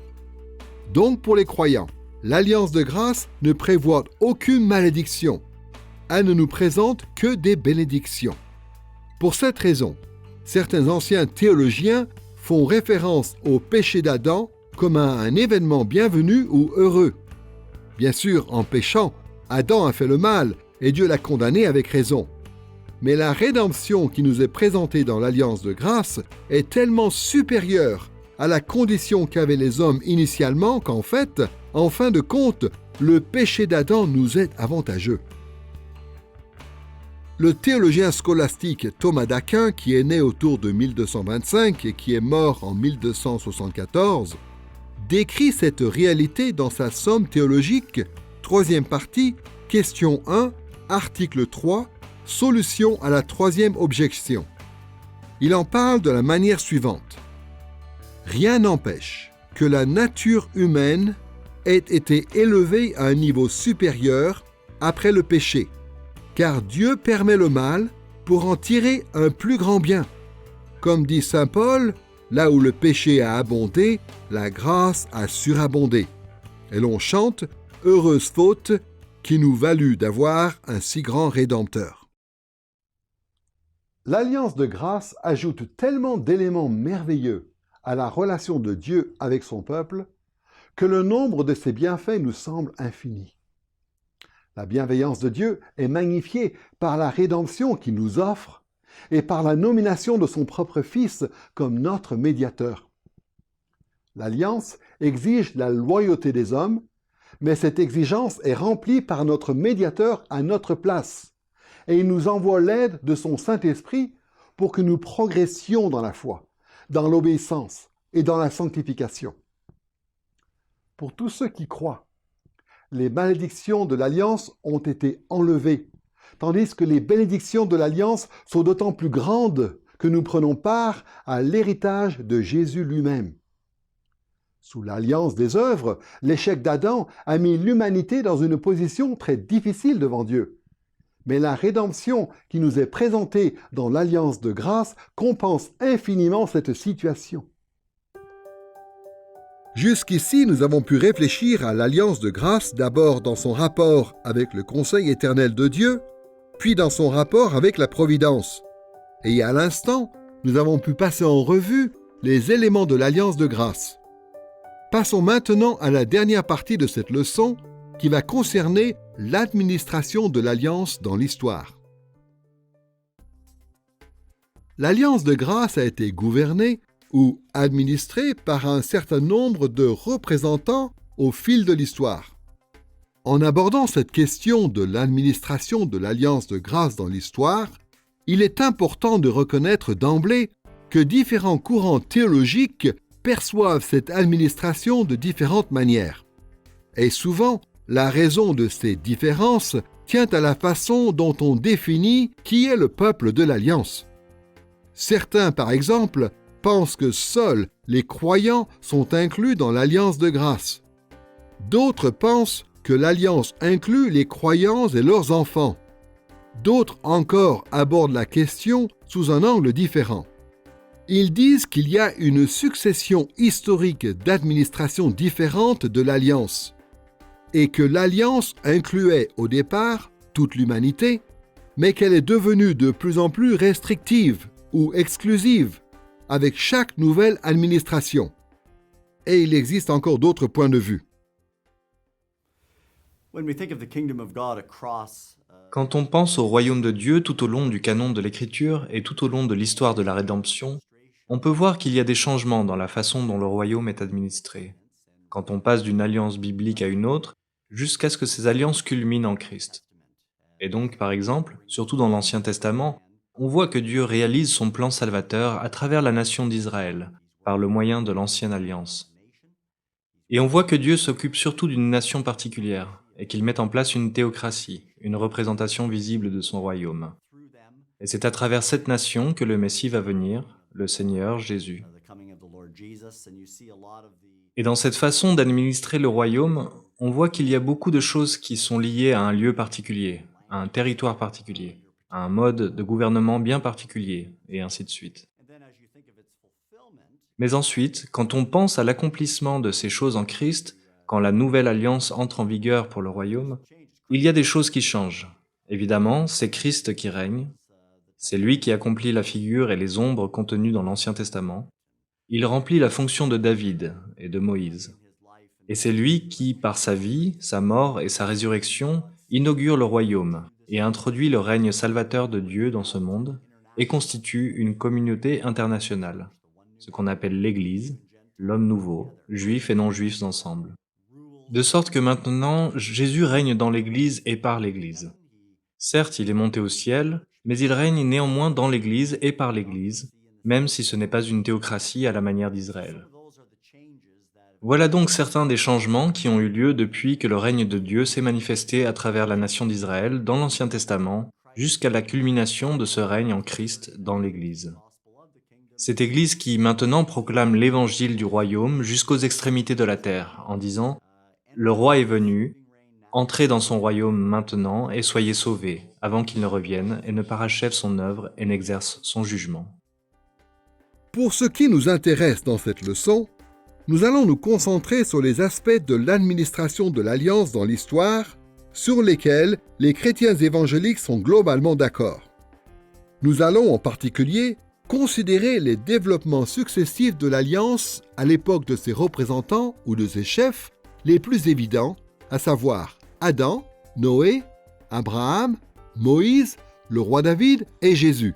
Donc pour les croyants, l'alliance de grâce ne prévoit aucune malédiction. Elle ne nous présente que des bénédictions. Pour cette raison, certains anciens théologiens font référence au péché d'Adam comme à un événement bienvenu ou heureux. Bien sûr, en péchant, Adam a fait le mal et Dieu l'a condamné avec raison. Mais la rédemption qui nous est présentée dans l'alliance de grâce est tellement supérieure à la condition qu'avaient les hommes initialement qu'en fait, en fin de compte, le péché d'Adam nous est avantageux. Le théologien scolastique Thomas d'Aquin, qui est né autour de 1225 et qui est mort en 1274, décrit cette réalité dans sa somme théologique, troisième partie, question 1, article 3, solution à la troisième objection. Il en parle de la manière suivante. Rien n'empêche que la nature humaine ait été élevée à un niveau supérieur après le péché, car Dieu permet le mal pour en tirer un plus grand bien. Comme dit saint Paul, là où le péché a abondé, la grâce a surabondé. et l'on chante « Heureuse faute qui nous valut d'avoir un si grand Rédempteur ». L'alliance de grâce ajoute tellement d'éléments merveilleux à la relation de Dieu avec son peuple que le nombre de ses bienfaits nous semble infini. La bienveillance de Dieu est magnifiée par la rédemption qu'il nous offre et par la nomination de son propre Fils comme notre médiateur. L'alliance exige la loyauté des hommes, mais cette exigence est remplie par notre médiateur à notre place, et il nous envoie l'aide de son Saint-Esprit pour que nous progressions dans la foi, dans l'obéissance et dans la sanctification. Pour tous ceux qui croient, les malédictions de l'Alliance ont été enlevées, tandis que les bénédictions de l'Alliance sont d'autant plus grandes que nous prenons part à l'héritage de Jésus lui-même. Sous l'alliance des œuvres, l'échec d'Adam a mis l'humanité dans une position très difficile devant Dieu. Mais la rédemption qui nous est présentée dans l'alliance de grâce compense infiniment cette situation. Jusqu'ici, nous avons pu réfléchir à l'alliance de grâce d'abord dans son rapport avec le conseil éternel de Dieu, puis dans son rapport avec la providence. Et à l'instant, nous avons pu passer en revue les éléments de l'alliance de grâce. Passons maintenant à la dernière partie de cette leçon qui va concerner l'administration de l'alliance dans l'histoire. L'alliance de grâce a été gouvernée ou administrée par un certain nombre de représentants au fil de l'histoire. En abordant cette question de l'administration de l'alliance de grâce dans l'histoire, il est important de reconnaître d'emblée que différents courants théologiques perçoivent cette administration de différentes manières. Et souvent, la raison de ces différences tient à la façon dont on définit qui est le peuple de l'Alliance. Certains, par exemple, pensent que seuls les croyants sont inclus dans l'Alliance de grâce. D'autres pensent que l'Alliance inclut les croyants et leurs enfants. D'autres encore abordent la question sous un angle différent. Ils disent qu'il y a une succession historique d'administrations différentes de l'Alliance, et que l'Alliance incluait au départ toute l'humanité, mais qu'elle est devenue de plus en plus restrictive ou exclusive avec chaque nouvelle administration. Et il existe encore d'autres points de vue. Quand on pense au royaume de Dieu tout au long du canon de l'Écriture et tout au long de l'histoire de la rédemption, on peut voir qu'il y a des changements dans la façon dont le royaume est administré, quand on passe d'une alliance biblique à une autre, jusqu'à ce que ces alliances culminent en Christ. Et donc, par exemple, surtout dans l'Ancien Testament, on voit que Dieu réalise son plan salvateur à travers la nation d'Israël, par le moyen de l'Ancienne Alliance. Et on voit que Dieu s'occupe surtout d'une nation particulière, et qu'il met en place une théocratie, une représentation visible de son royaume. Et c'est à travers cette nation que le Messie va venir, le Seigneur Jésus. Et dans cette façon d'administrer le royaume, on voit qu'il y a beaucoup de choses qui sont liées à un lieu particulier, à un territoire particulier, à un mode de gouvernement bien particulier, et ainsi de suite. Mais ensuite, quand on pense à l'accomplissement de ces choses en Christ, quand la nouvelle alliance entre en vigueur pour le royaume, il y a des choses qui changent. Évidemment, c'est Christ qui règne. C'est lui qui accomplit la figure et les ombres contenues dans l'Ancien Testament. Il remplit la fonction de David et de Moïse. Et c'est lui qui, par sa vie, sa mort et sa résurrection, inaugure le royaume et introduit le règne salvateur de Dieu dans ce monde et constitue une communauté internationale, ce qu'on appelle l'Église, l'homme nouveau, juifs et non-juifs ensemble. De sorte que maintenant, Jésus règne dans l'Église et par l'Église. Certes, il est monté au ciel, mais il règne néanmoins dans l'Église et par l'Église, même si ce n'est pas une théocratie à la manière d'Israël. Voilà donc certains des changements qui ont eu lieu depuis que le règne de Dieu s'est manifesté à travers la nation d'Israël dans l'Ancien Testament, jusqu'à la culmination de ce règne en Christ dans l'Église. Cette Église qui maintenant proclame l'évangile du royaume jusqu'aux extrémités de la terre, en disant « Le roi est venu, entrez dans son royaume maintenant et soyez sauvés, avant qu'il ne revienne et ne parachève son œuvre et n'exerce son jugement. » Pour ce qui nous intéresse dans cette leçon, nous allons nous concentrer sur les aspects de l'administration de l'Alliance dans l'histoire, sur lesquels les chrétiens évangéliques sont globalement d'accord. Nous allons en particulier considérer les développements successifs de l'Alliance à l'époque de ses représentants ou de ses chefs les plus évidents, à savoir Adam, Noé, Abraham, Moïse, le roi David et Jésus.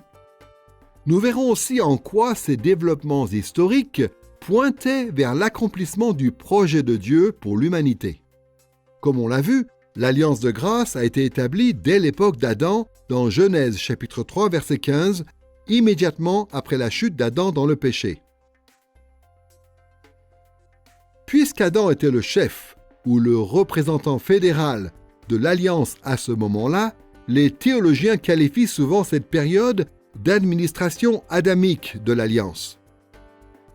Nous verrons aussi en quoi ces développements historiques pointaient vers l'accomplissement du projet de Dieu pour l'humanité. Comme on l'a vu, l'Alliance de grâce a été établie dès l'époque d'Adam dans Genèse chapitre 3 verset 15, immédiatement après la chute d'Adam dans le péché. Puisqu'Adam était le chef ou le représentant fédéral de l'Alliance à ce moment-là, les théologiens qualifient souvent cette période d'administration adamique de l'Alliance.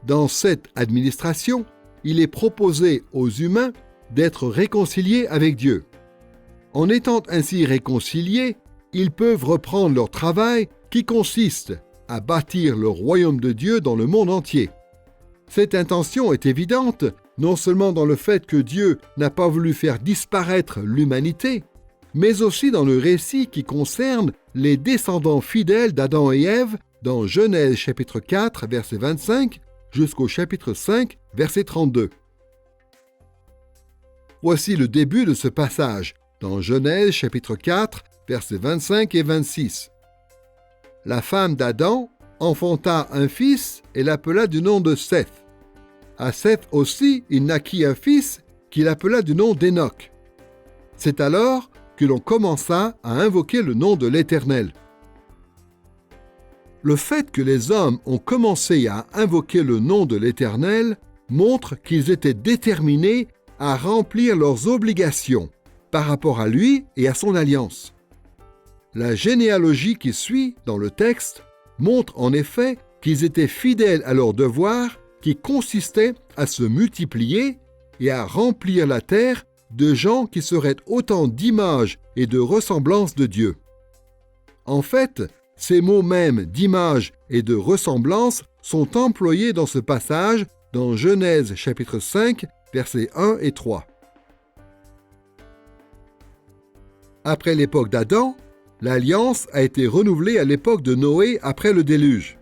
Dans cette administration, il est proposé aux humains d'être réconciliés avec Dieu. En étant ainsi réconciliés, ils peuvent reprendre leur travail qui consiste à bâtir le royaume de Dieu dans le monde entier. Cette intention est évidente, non seulement dans le fait que Dieu n'a pas voulu faire disparaître l'humanité, mais aussi dans le récit qui concerne les descendants fidèles d'Adam et Ève dans Genèse chapitre 4, verset 25, jusqu'au chapitre 5, verset 32. Voici le début de ce passage, dans Genèse chapitre 4, versets 25 et 26. La femme d'Adam enfanta un fils et l'appela du nom de Seth. À Seth aussi, il naquit un fils qu'il appela du nom d'Enoch. C'est alors que l'on commença à invoquer le nom de l'Éternel. Le fait que les hommes ont commencé à invoquer le nom de l'Éternel montre qu'ils étaient déterminés à remplir leurs obligations par rapport à lui et à son alliance. La généalogie qui suit dans le texte montre en effet qu'ils étaient fidèles à leur devoir qui consistait à se multiplier et à remplir la terre de gens qui seraient autant d'images et de ressemblances de Dieu. En fait, ces mots mêmes d'image et de ressemblance sont employés dans ce passage dans Genèse chapitre 5, versets 1 et 3. Après l'époque d'Adam, l'alliance a été renouvelée à l'époque de Noé après le déluge.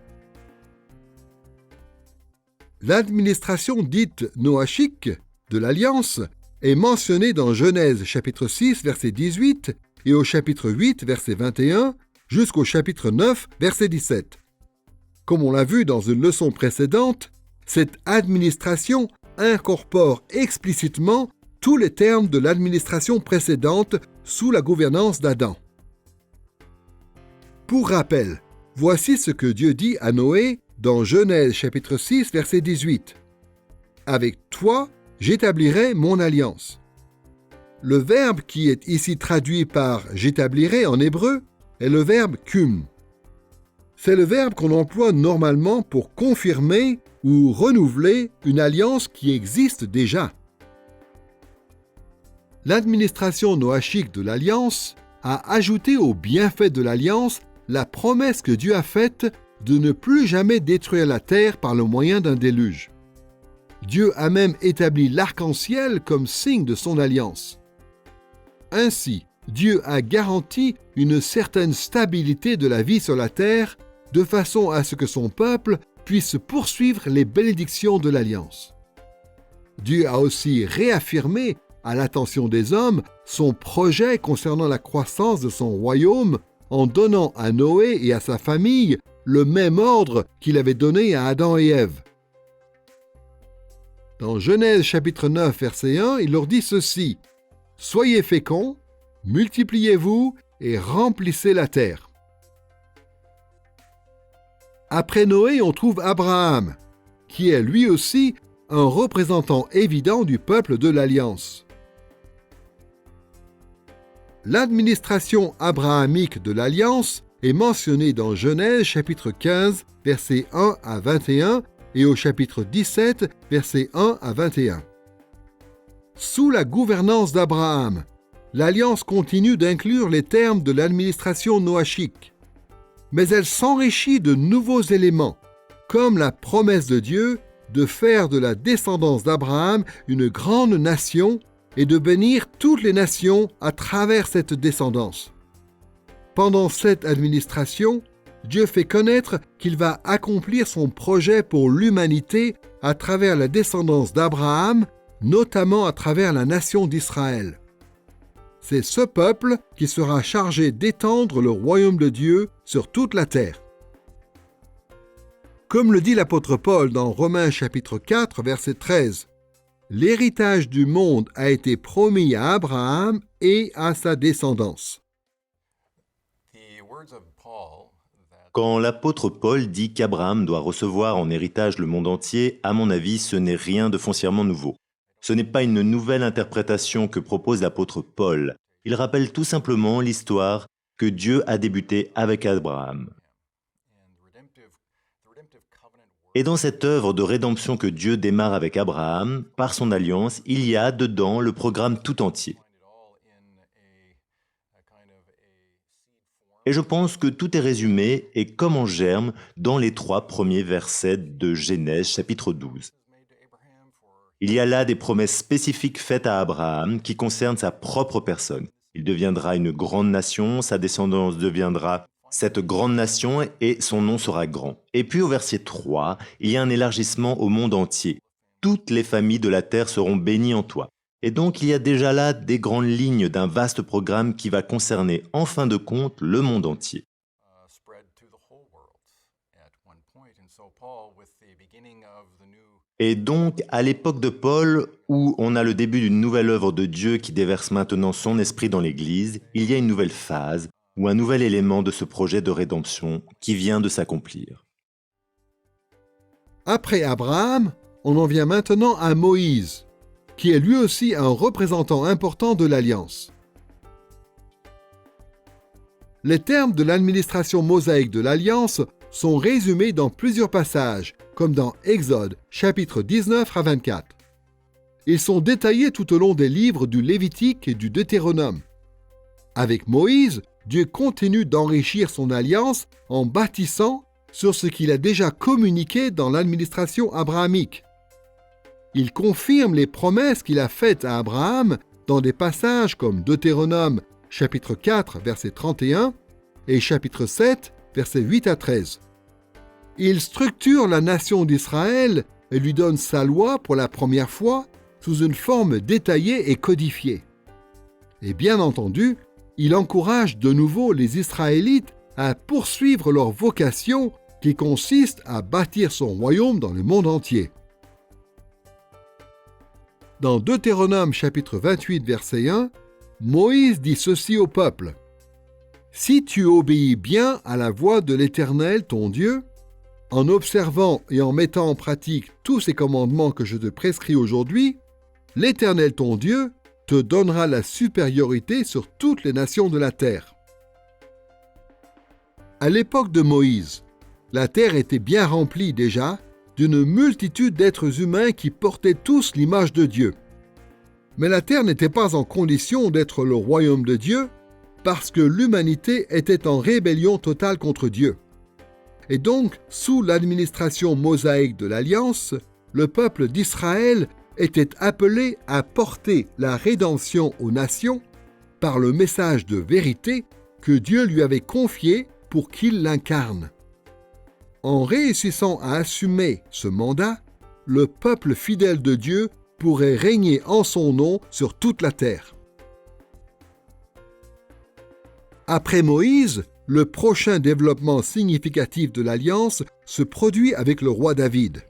L'administration dite noachique de l'alliance est mentionnée dans Genèse chapitre 6, verset 18 et au chapitre 8, verset 21 jusqu'au chapitre 9, verset 17. Comme on l'a vu dans une leçon précédente, cette administration incorpore explicitement tous les termes de l'administration précédente sous la gouvernance d'Adam. Pour rappel, voici ce que Dieu dit à Noé dans Genèse chapitre 6, verset 18. « Avec toi, j'établirai mon alliance. » Le verbe qui est ici traduit par « j'établirai » en hébreu est le verbe « kum ». C'est le verbe qu'on emploie normalement pour confirmer ou renouveler une alliance qui existe déjà. L'administration noachique de l'alliance a ajouté au bienfait de l'alliance la promesse que Dieu a faite de ne plus jamais détruire la terre par le moyen d'un déluge. Dieu a même établi l'arc-en-ciel comme signe de son alliance. Ainsi, Dieu a garanti une certaine stabilité de la vie sur la terre, de façon à ce que son peuple puisse poursuivre les bénédictions de l'alliance. Dieu a aussi réaffirmé à l'attention des hommes son projet concernant la croissance de son royaume en donnant à Noé et à sa famille le même ordre qu'il avait donné à Adam et Ève. Dans Genèse chapitre 9, verset 1, il leur dit ceci : « Soyez féconds, multipliez-vous et remplissez la terre. » Après Noé, on trouve Abraham, qui est lui aussi un représentant évident du peuple de l'Alliance. L'administration abrahamique de l'Alliance est mentionnée dans Genèse chapitre 15, versets 1 à 21 et au chapitre 17, versets 1 à 21. Sous la gouvernance d'Abraham, l'Alliance continue d'inclure les termes de l'administration noachique, mais elle s'enrichit de nouveaux éléments, comme la promesse de Dieu de faire de la descendance d'Abraham une grande nation et de bénir toutes les nations à travers cette descendance. Pendant cette administration, Dieu fait connaître qu'il va accomplir son projet pour l'humanité à travers la descendance d'Abraham, notamment à travers la nation d'Israël. C'est ce peuple qui sera chargé d'étendre le royaume de Dieu sur toute la terre. Comme le dit l'apôtre Paul dans Romains chapitre 4, verset 13, « L'héritage du monde a été promis à Abraham et à sa descendance. » Quand l'apôtre Paul dit qu'Abraham doit recevoir en héritage le monde entier, à mon avis, ce n'est rien de foncièrement nouveau. Ce n'est pas une nouvelle interprétation que propose l'apôtre Paul. Il rappelle tout simplement l'histoire que Dieu a débutée avec Abraham. Et dans cette œuvre de rédemption que Dieu démarre avec Abraham, par son alliance, il y a dedans le programme tout entier. Et je pense que tout est résumé et comme en germe dans les 3 premiers versets de Genèse chapitre 12. Il y a là des promesses spécifiques faites à Abraham qui concernent sa propre personne. Il deviendra une grande nation, sa descendance deviendra cette grande nation et son nom sera grand. Et puis au verset 3, il y a un élargissement au monde entier. Toutes les familles de la terre seront bénies en toi. Et donc il y a déjà là des grandes lignes d'un vaste programme qui va concerner en fin de compte le monde entier. Et donc, à l'époque de Paul, où on a le début d'une nouvelle œuvre de Dieu qui déverse maintenant son esprit dans l'Église, il y a une nouvelle phase, ou un nouvel élément de ce projet de rédemption qui vient de s'accomplir. Après Abraham, on en vient maintenant à Moïse, qui est lui aussi un représentant important de l'Alliance. Les termes de l'administration mosaïque de l'Alliance sont résumés dans plusieurs passages, comme dans Exode, chapitres 19 à 24. Ils sont détaillés tout au long des livres du Lévitique et du Deutéronome. Avec Moïse, Dieu continue d'enrichir son alliance en bâtissant sur ce qu'il a déjà communiqué dans l'administration abrahamique. Il confirme les promesses qu'il a faites à Abraham dans des passages comme Deutéronome, chapitre 4, verset 31 et chapitre 7, versets 8 à 13. Il structure la nation d'Israël et lui donne sa loi pour la première fois sous une forme détaillée et codifiée. Et bien entendu, il encourage de nouveau les Israélites à poursuivre leur vocation qui consiste à bâtir son royaume dans le monde entier. Dans Deutéronome chapitre 28, verset 1, Moïse dit ceci au peuple. « Si tu obéis bien à la voix de l'Éternel, ton Dieu, en observant et en mettant en pratique tous ces commandements que je te prescris aujourd'hui, l'Éternel, ton Dieu, te donnera la supériorité sur toutes les nations de la terre. » À l'époque de Moïse, la terre était bien remplie déjà d'une multitude d'êtres humains qui portaient tous l'image de Dieu. Mais la terre n'était pas en condition d'être le royaume de Dieu parce que l'humanité était en rébellion totale contre Dieu. Et donc, sous l'administration mosaïque de l'Alliance, le peuple d'Israël était appelé à porter la rédemption aux nations par le message de vérité que Dieu lui avait confié pour qu'il l'incarne. En réussissant à assumer ce mandat, le peuple fidèle de Dieu pourrait régner en son nom sur toute la terre. Après Moïse, le prochain développement significatif de l'Alliance se produit avec le roi David.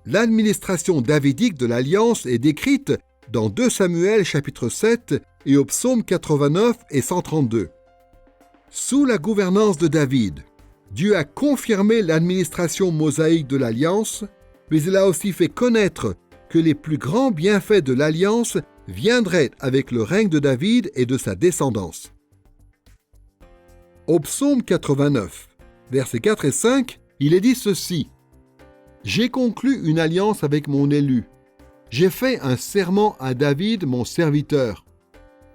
L'administration davidique de l'Alliance est décrite dans 2 Samuel chapitre 7 et au psaume 89 et 132. Sous la gouvernance de David, Dieu a confirmé l'administration mosaïque de l'Alliance, mais il a aussi fait connaître que les plus grands bienfaits de l'Alliance viendraient avec le règne de David et de sa descendance. Au psaume 89, versets 4 et 5, il est dit ceci. « J'ai conclu une alliance avec mon élu. J'ai fait un serment à David, mon serviteur.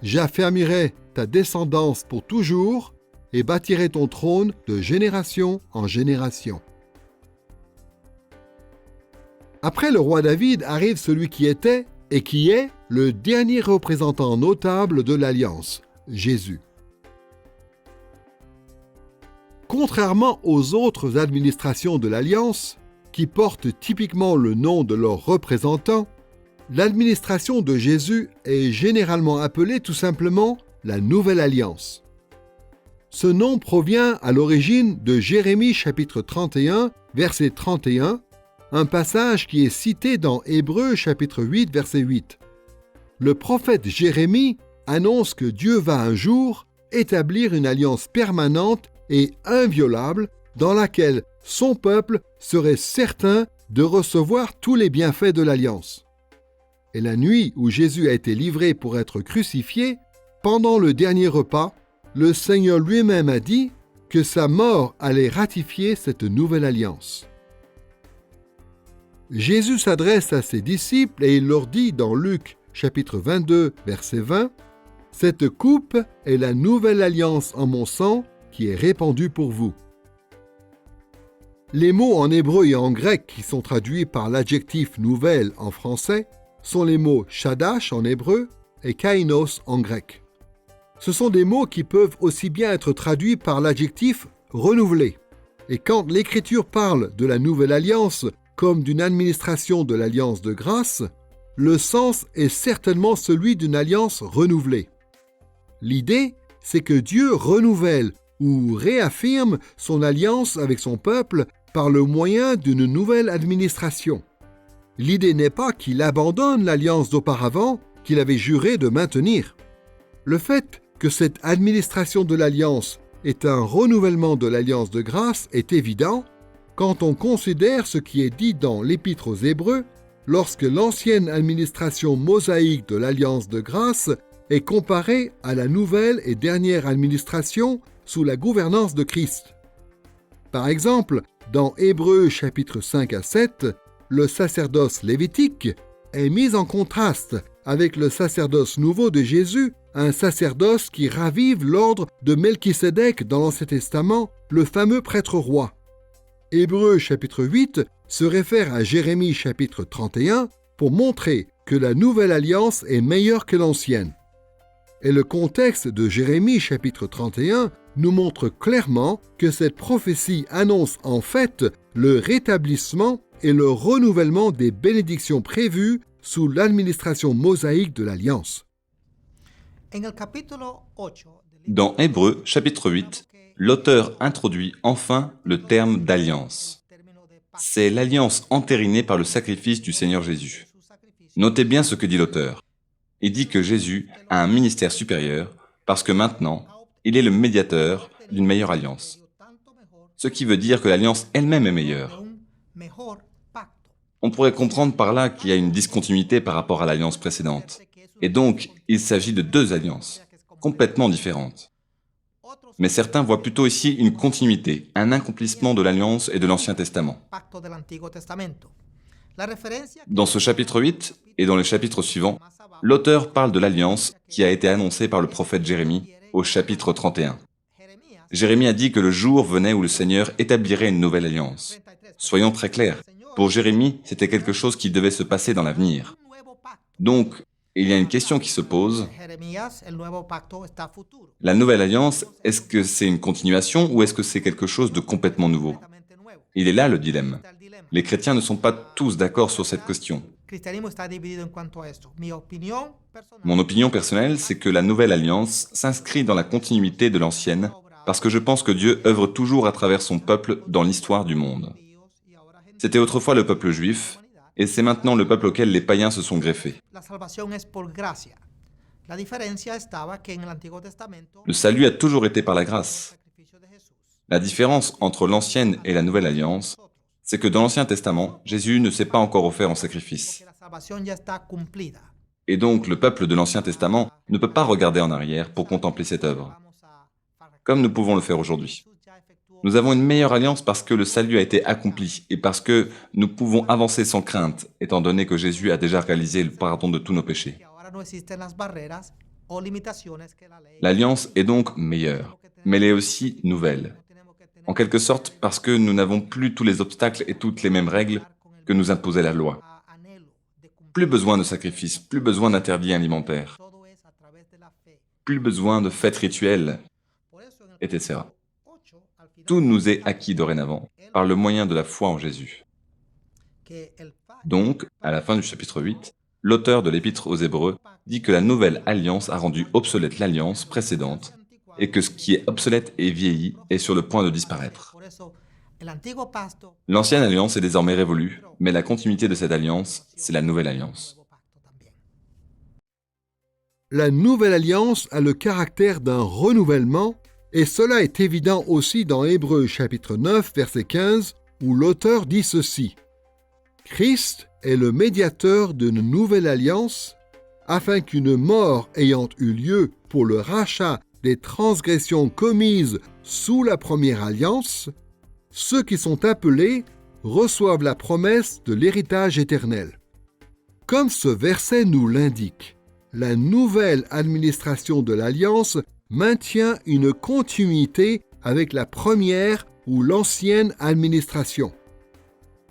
J'affermirai ta descendance pour toujours et bâtirai ton trône de génération en génération. » Après le roi David arrive celui qui était et qui est le dernier représentant notable de l'Alliance, Jésus. Contrairement aux autres administrations de l'Alliance, qui portent typiquement le nom de leur représentant, l'administration de Jésus est généralement appelée tout simplement la Nouvelle Alliance. Ce nom provient à l'origine de Jérémie chapitre 31, verset 31, un passage qui est cité dans Hébreux chapitre 8, verset 8. Le prophète Jérémie annonce que Dieu va un jour établir une alliance permanente et inviolable dans laquelle son peuple serait certain de recevoir tous les bienfaits de l'alliance. Et la nuit où Jésus a été livré pour être crucifié, pendant le dernier repas, le Seigneur lui-même a dit que sa mort allait ratifier cette nouvelle alliance. Jésus s'adresse à ses disciples et il leur dit dans Luc chapitre 22, verset 20, « Cette coupe est la nouvelle alliance en mon sang qui est répandue pour vous. » Les mots en hébreu et en grec qui sont traduits par l'adjectif « nouvelle » en français sont les mots « shadash » en hébreu et « kainos » en grec. Ce sont des mots qui peuvent aussi bien être traduits par l'adjectif « renouvelé ». Et quand l'Écriture parle de la nouvelle alliance comme d'une administration de l'alliance de grâce, le sens est certainement celui d'une alliance renouvelée. L'idée, c'est que Dieu renouvelle ou réaffirme son alliance avec son peuple par le moyen d'une nouvelle administration. L'idée n'est pas qu'il abandonne l'alliance d'auparavant qu'il avait juré de maintenir. Le fait que cette administration de l'alliance est un renouvellement de l'alliance de grâce est évident quand on considère ce qui est dit dans l'Épître aux Hébreux lorsque l'ancienne administration mosaïque de l'alliance de grâce est comparée à la nouvelle et dernière administration sous la gouvernance de Christ. Par exemple, dans Hébreux chapitre 5 à 7, le sacerdoce lévitique est mis en contraste avec le sacerdoce nouveau de Jésus, un sacerdoce qui ravive l'ordre de Melchisédek dans l'Ancien Testament, le fameux prêtre roi. Hébreux chapitre 8 se réfère à Jérémie chapitre 31 pour montrer que la nouvelle alliance est meilleure que l'ancienne. Et le contexte de Jérémie chapitre 31 nous montre clairement que cette prophétie annonce en fait le rétablissement et le renouvellement des bénédictions prévues sous l'administration mosaïque de l'Alliance. Dans Hébreux, chapitre 8, l'auteur introduit enfin le terme d'alliance. C'est l'alliance entérinée par le sacrifice du Seigneur Jésus. Notez bien ce que dit l'auteur. Il dit que Jésus a un ministère supérieur parce que maintenant, il est le médiateur d'une meilleure alliance. Ce qui veut dire que l'alliance elle-même est meilleure. On pourrait comprendre par là qu'il y a une discontinuité par rapport à l'alliance précédente. Et donc, il s'agit de deux alliances, complètement différentes. Mais certains voient plutôt ici une continuité, un accomplissement de l'Alliance et de l'Ancien Testament. Dans ce chapitre 8 et dans les chapitres suivants, l'auteur parle de l'Alliance qui a été annoncée par le prophète Jérémie au chapitre 31. Jérémie a dit que le jour venait où le Seigneur établirait une nouvelle alliance. Soyons très clairs, pour Jérémie, c'était quelque chose qui devait se passer dans l'avenir. Donc, il y a une question qui se pose. La nouvelle alliance, est-ce que c'est une continuation ou est-ce que c'est quelque chose de complètement nouveau? Il est là le dilemme. Les chrétiens ne sont pas tous d'accord sur cette question. Mon opinion personnelle, c'est que la nouvelle alliance s'inscrit dans la continuité de l'ancienne parce que je pense que Dieu œuvre toujours à travers son peuple dans l'histoire du monde. C'était autrefois le peuple juif, et c'est maintenant le peuple auquel les païens se sont greffés. Le salut a toujours été par la grâce. La différence entre l'ancienne et la nouvelle alliance, c'est que dans l'Ancien Testament, Jésus ne s'est pas encore offert en sacrifice. Et donc, le peuple de l'Ancien Testament ne peut pas regarder en arrière pour contempler cette œuvre, comme nous pouvons le faire aujourd'hui. Nous avons une meilleure alliance parce que le salut a été accompli et parce que nous pouvons avancer sans crainte, étant donné que Jésus a déjà réalisé le pardon de tous nos péchés. L'alliance est donc meilleure, mais elle est aussi nouvelle. En quelque sorte, parce que nous n'avons plus tous les obstacles et toutes les mêmes règles, que nous imposait la loi. Plus besoin de sacrifices, plus besoin d'interdits alimentaires, plus besoin de fêtes rituelles, etc. Tout nous est acquis dorénavant par le moyen de la foi en Jésus. Donc, à la fin du chapitre 8, l'auteur de l'Épître aux Hébreux dit que la nouvelle alliance a rendu obsolète l'alliance précédente et que ce qui est obsolète et vieilli est sur le point de disparaître. L'ancienne alliance est désormais révolue, mais la continuité de cette alliance, c'est la nouvelle alliance. La nouvelle alliance a le caractère d'un renouvellement, et cela est évident aussi dans Hébreux chapitre 9, verset 15, où l'auteur dit ceci. Christ est le médiateur d'une nouvelle alliance, afin qu'une mort ayant eu lieu pour le rachat des transgressions commises sous la première alliance, ceux qui sont appelés reçoivent la promesse de l'héritage éternel. Comme ce verset nous l'indique, la nouvelle administration de l'alliance maintient une continuité avec la première ou l'ancienne administration.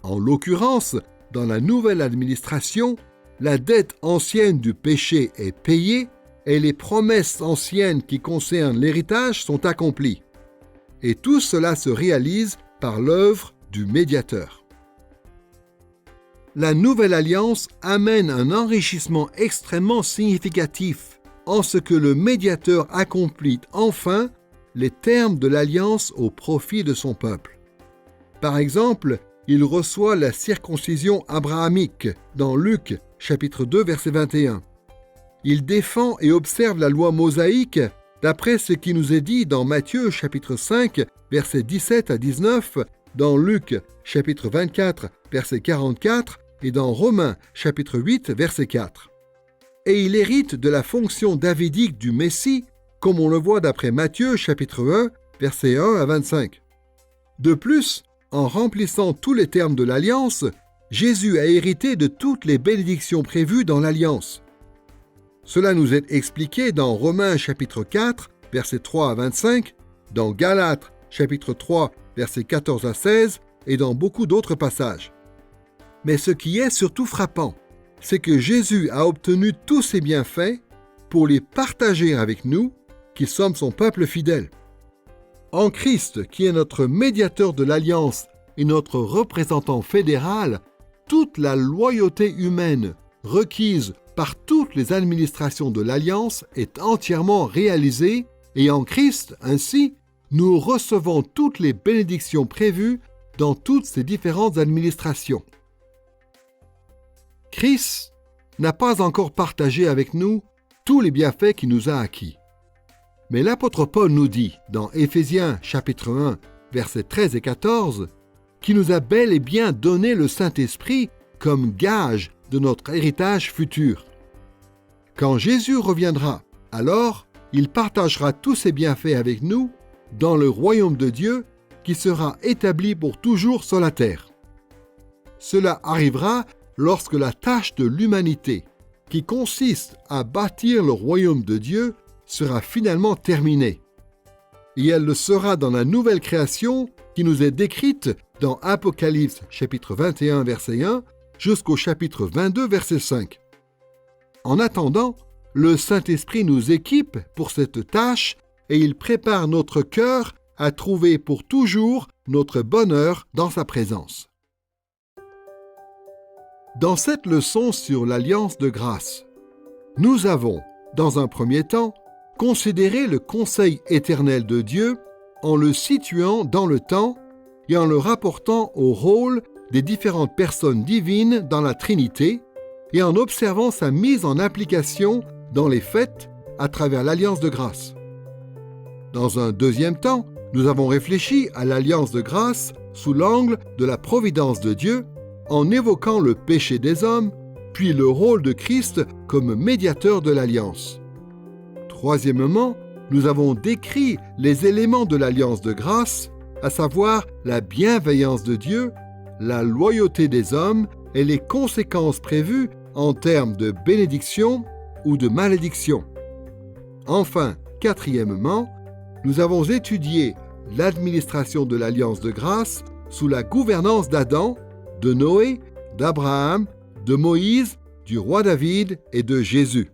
En l'occurrence, dans la nouvelle administration, la dette ancienne du péché est payée et les promesses anciennes qui concernent l'héritage sont accomplies. Et tout cela se réalise par l'œuvre du médiateur. La nouvelle alliance amène un enrichissement extrêmement significatif en ce que le médiateur accomplit enfin les termes de l'alliance au profit de son peuple. Par exemple, il reçoit la circoncision abrahamique dans Luc chapitre 2 verset 21. Il défend et observe la loi mosaïque d'après ce qui nous est dit dans Matthieu chapitre 5 versets 17 à 19, dans Luc chapitre 24 verset 44 et dans Romains chapitre 8 verset 4. Et il hérite de la fonction davidique du Messie, comme on le voit d'après Matthieu chapitre 1 versets 1 à 25. De plus, en remplissant tous les termes de l'Alliance, Jésus a hérité de toutes les bénédictions prévues dans l'Alliance. Cela nous est expliqué dans Romains chapitre 4, versets 3 à 25, dans Galates chapitre 3, versets 14 à 16 et dans beaucoup d'autres passages. Mais ce qui est surtout frappant, c'est que Jésus a obtenu tous ces bienfaits pour les partager avec nous, qui sommes son peuple fidèle. En Christ, qui est notre médiateur de l'Alliance et notre représentant fédéral, toute la loyauté humaine requise par toutes les administrations de l'Alliance est entièrement réalisée et en Christ, ainsi, nous recevons toutes les bénédictions prévues dans toutes ces différentes administrations. Christ n'a pas encore partagé avec nous tous les bienfaits qu'il nous a acquis. Mais l'apôtre Paul nous dit, dans Éphésiens chapitre 1, versets 13 et 14, qu'il nous a bel et bien donné le Saint-Esprit comme gage de notre héritage futur. Quand Jésus reviendra, alors il partagera tous ses bienfaits avec nous dans le royaume de Dieu qui sera établi pour toujours sur la terre. Cela arrivera lorsque la tâche de l'humanité, qui consiste à bâtir le royaume de Dieu, sera finalement terminée. Et elle le sera dans la nouvelle création qui nous est décrite dans Apocalypse chapitre 21 verset 1 jusqu'au chapitre 22 verset 5. En attendant, le Saint-Esprit nous équipe pour cette tâche et il prépare notre cœur à trouver pour toujours notre bonheur dans sa présence. Dans cette leçon sur l'Alliance de grâce, nous avons, dans un premier temps, considéré le conseil éternel de Dieu en le situant dans le temps et en le rapportant au rôle des différentes personnes divines dans la Trinité et en observant sa mise en application dans les faits à travers l'Alliance de grâce. Dans un deuxième temps, nous avons réfléchi à l'Alliance de grâce sous l'angle de la providence de Dieu en évoquant le péché des hommes, puis le rôle de Christ comme médiateur de l'Alliance. Troisièmement, nous avons décrit les éléments de l'Alliance de grâce, à savoir la bienveillance de Dieu, la loyauté des hommes et les conséquences prévues en termes de bénédiction ou de malédiction. Enfin, quatrièmement, nous avons étudié l'administration de l'Alliance de grâce sous la gouvernance d'Adam, de Noé d'Abraham, de Moïse, du roi David et de Jésus.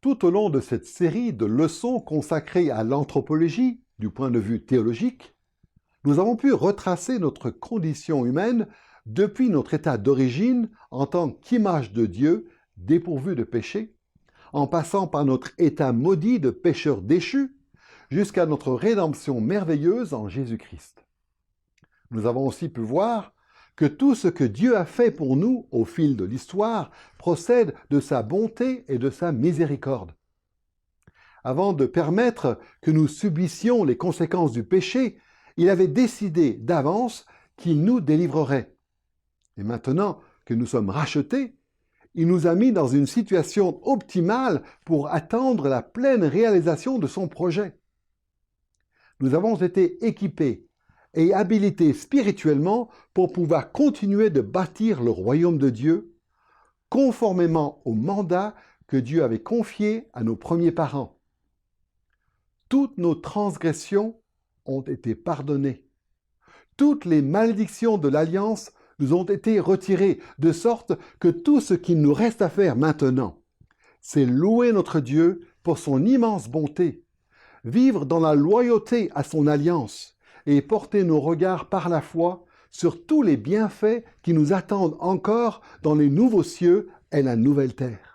Tout au long de cette série de leçons consacrées à l'anthropologie, du point de vue théologique, nous avons pu retracer notre condition humaine depuis notre état d'origine en tant qu'image de Dieu dépourvu de péché, en passant par notre état maudit de pécheur déchu, jusqu'à notre rédemption merveilleuse en Jésus-Christ. Nous avons aussi pu voir que tout ce que Dieu a fait pour nous au fil de l'histoire procède de sa bonté et de sa miséricorde. Avant de permettre que nous subissions les conséquences du péché, il avait décidé d'avance qu'il nous délivrerait. Et maintenant que nous sommes rachetés, il nous a mis dans une situation optimale pour attendre la pleine réalisation de son projet. Nous avons été équipés et habilités spirituellement pour pouvoir continuer de bâtir le royaume de Dieu, conformément au mandat que Dieu avait confié à nos premiers parents. Toutes nos transgressions ont été pardonnées. Toutes les malédictions de l'Alliance nous ont été retirées, de sorte que tout ce qu'il nous reste à faire maintenant, c'est louer notre Dieu pour son immense bonté, vivre dans la loyauté à son alliance et porter nos regards par la foi sur tous les bienfaits qui nous attendent encore dans les nouveaux cieux et la nouvelle terre.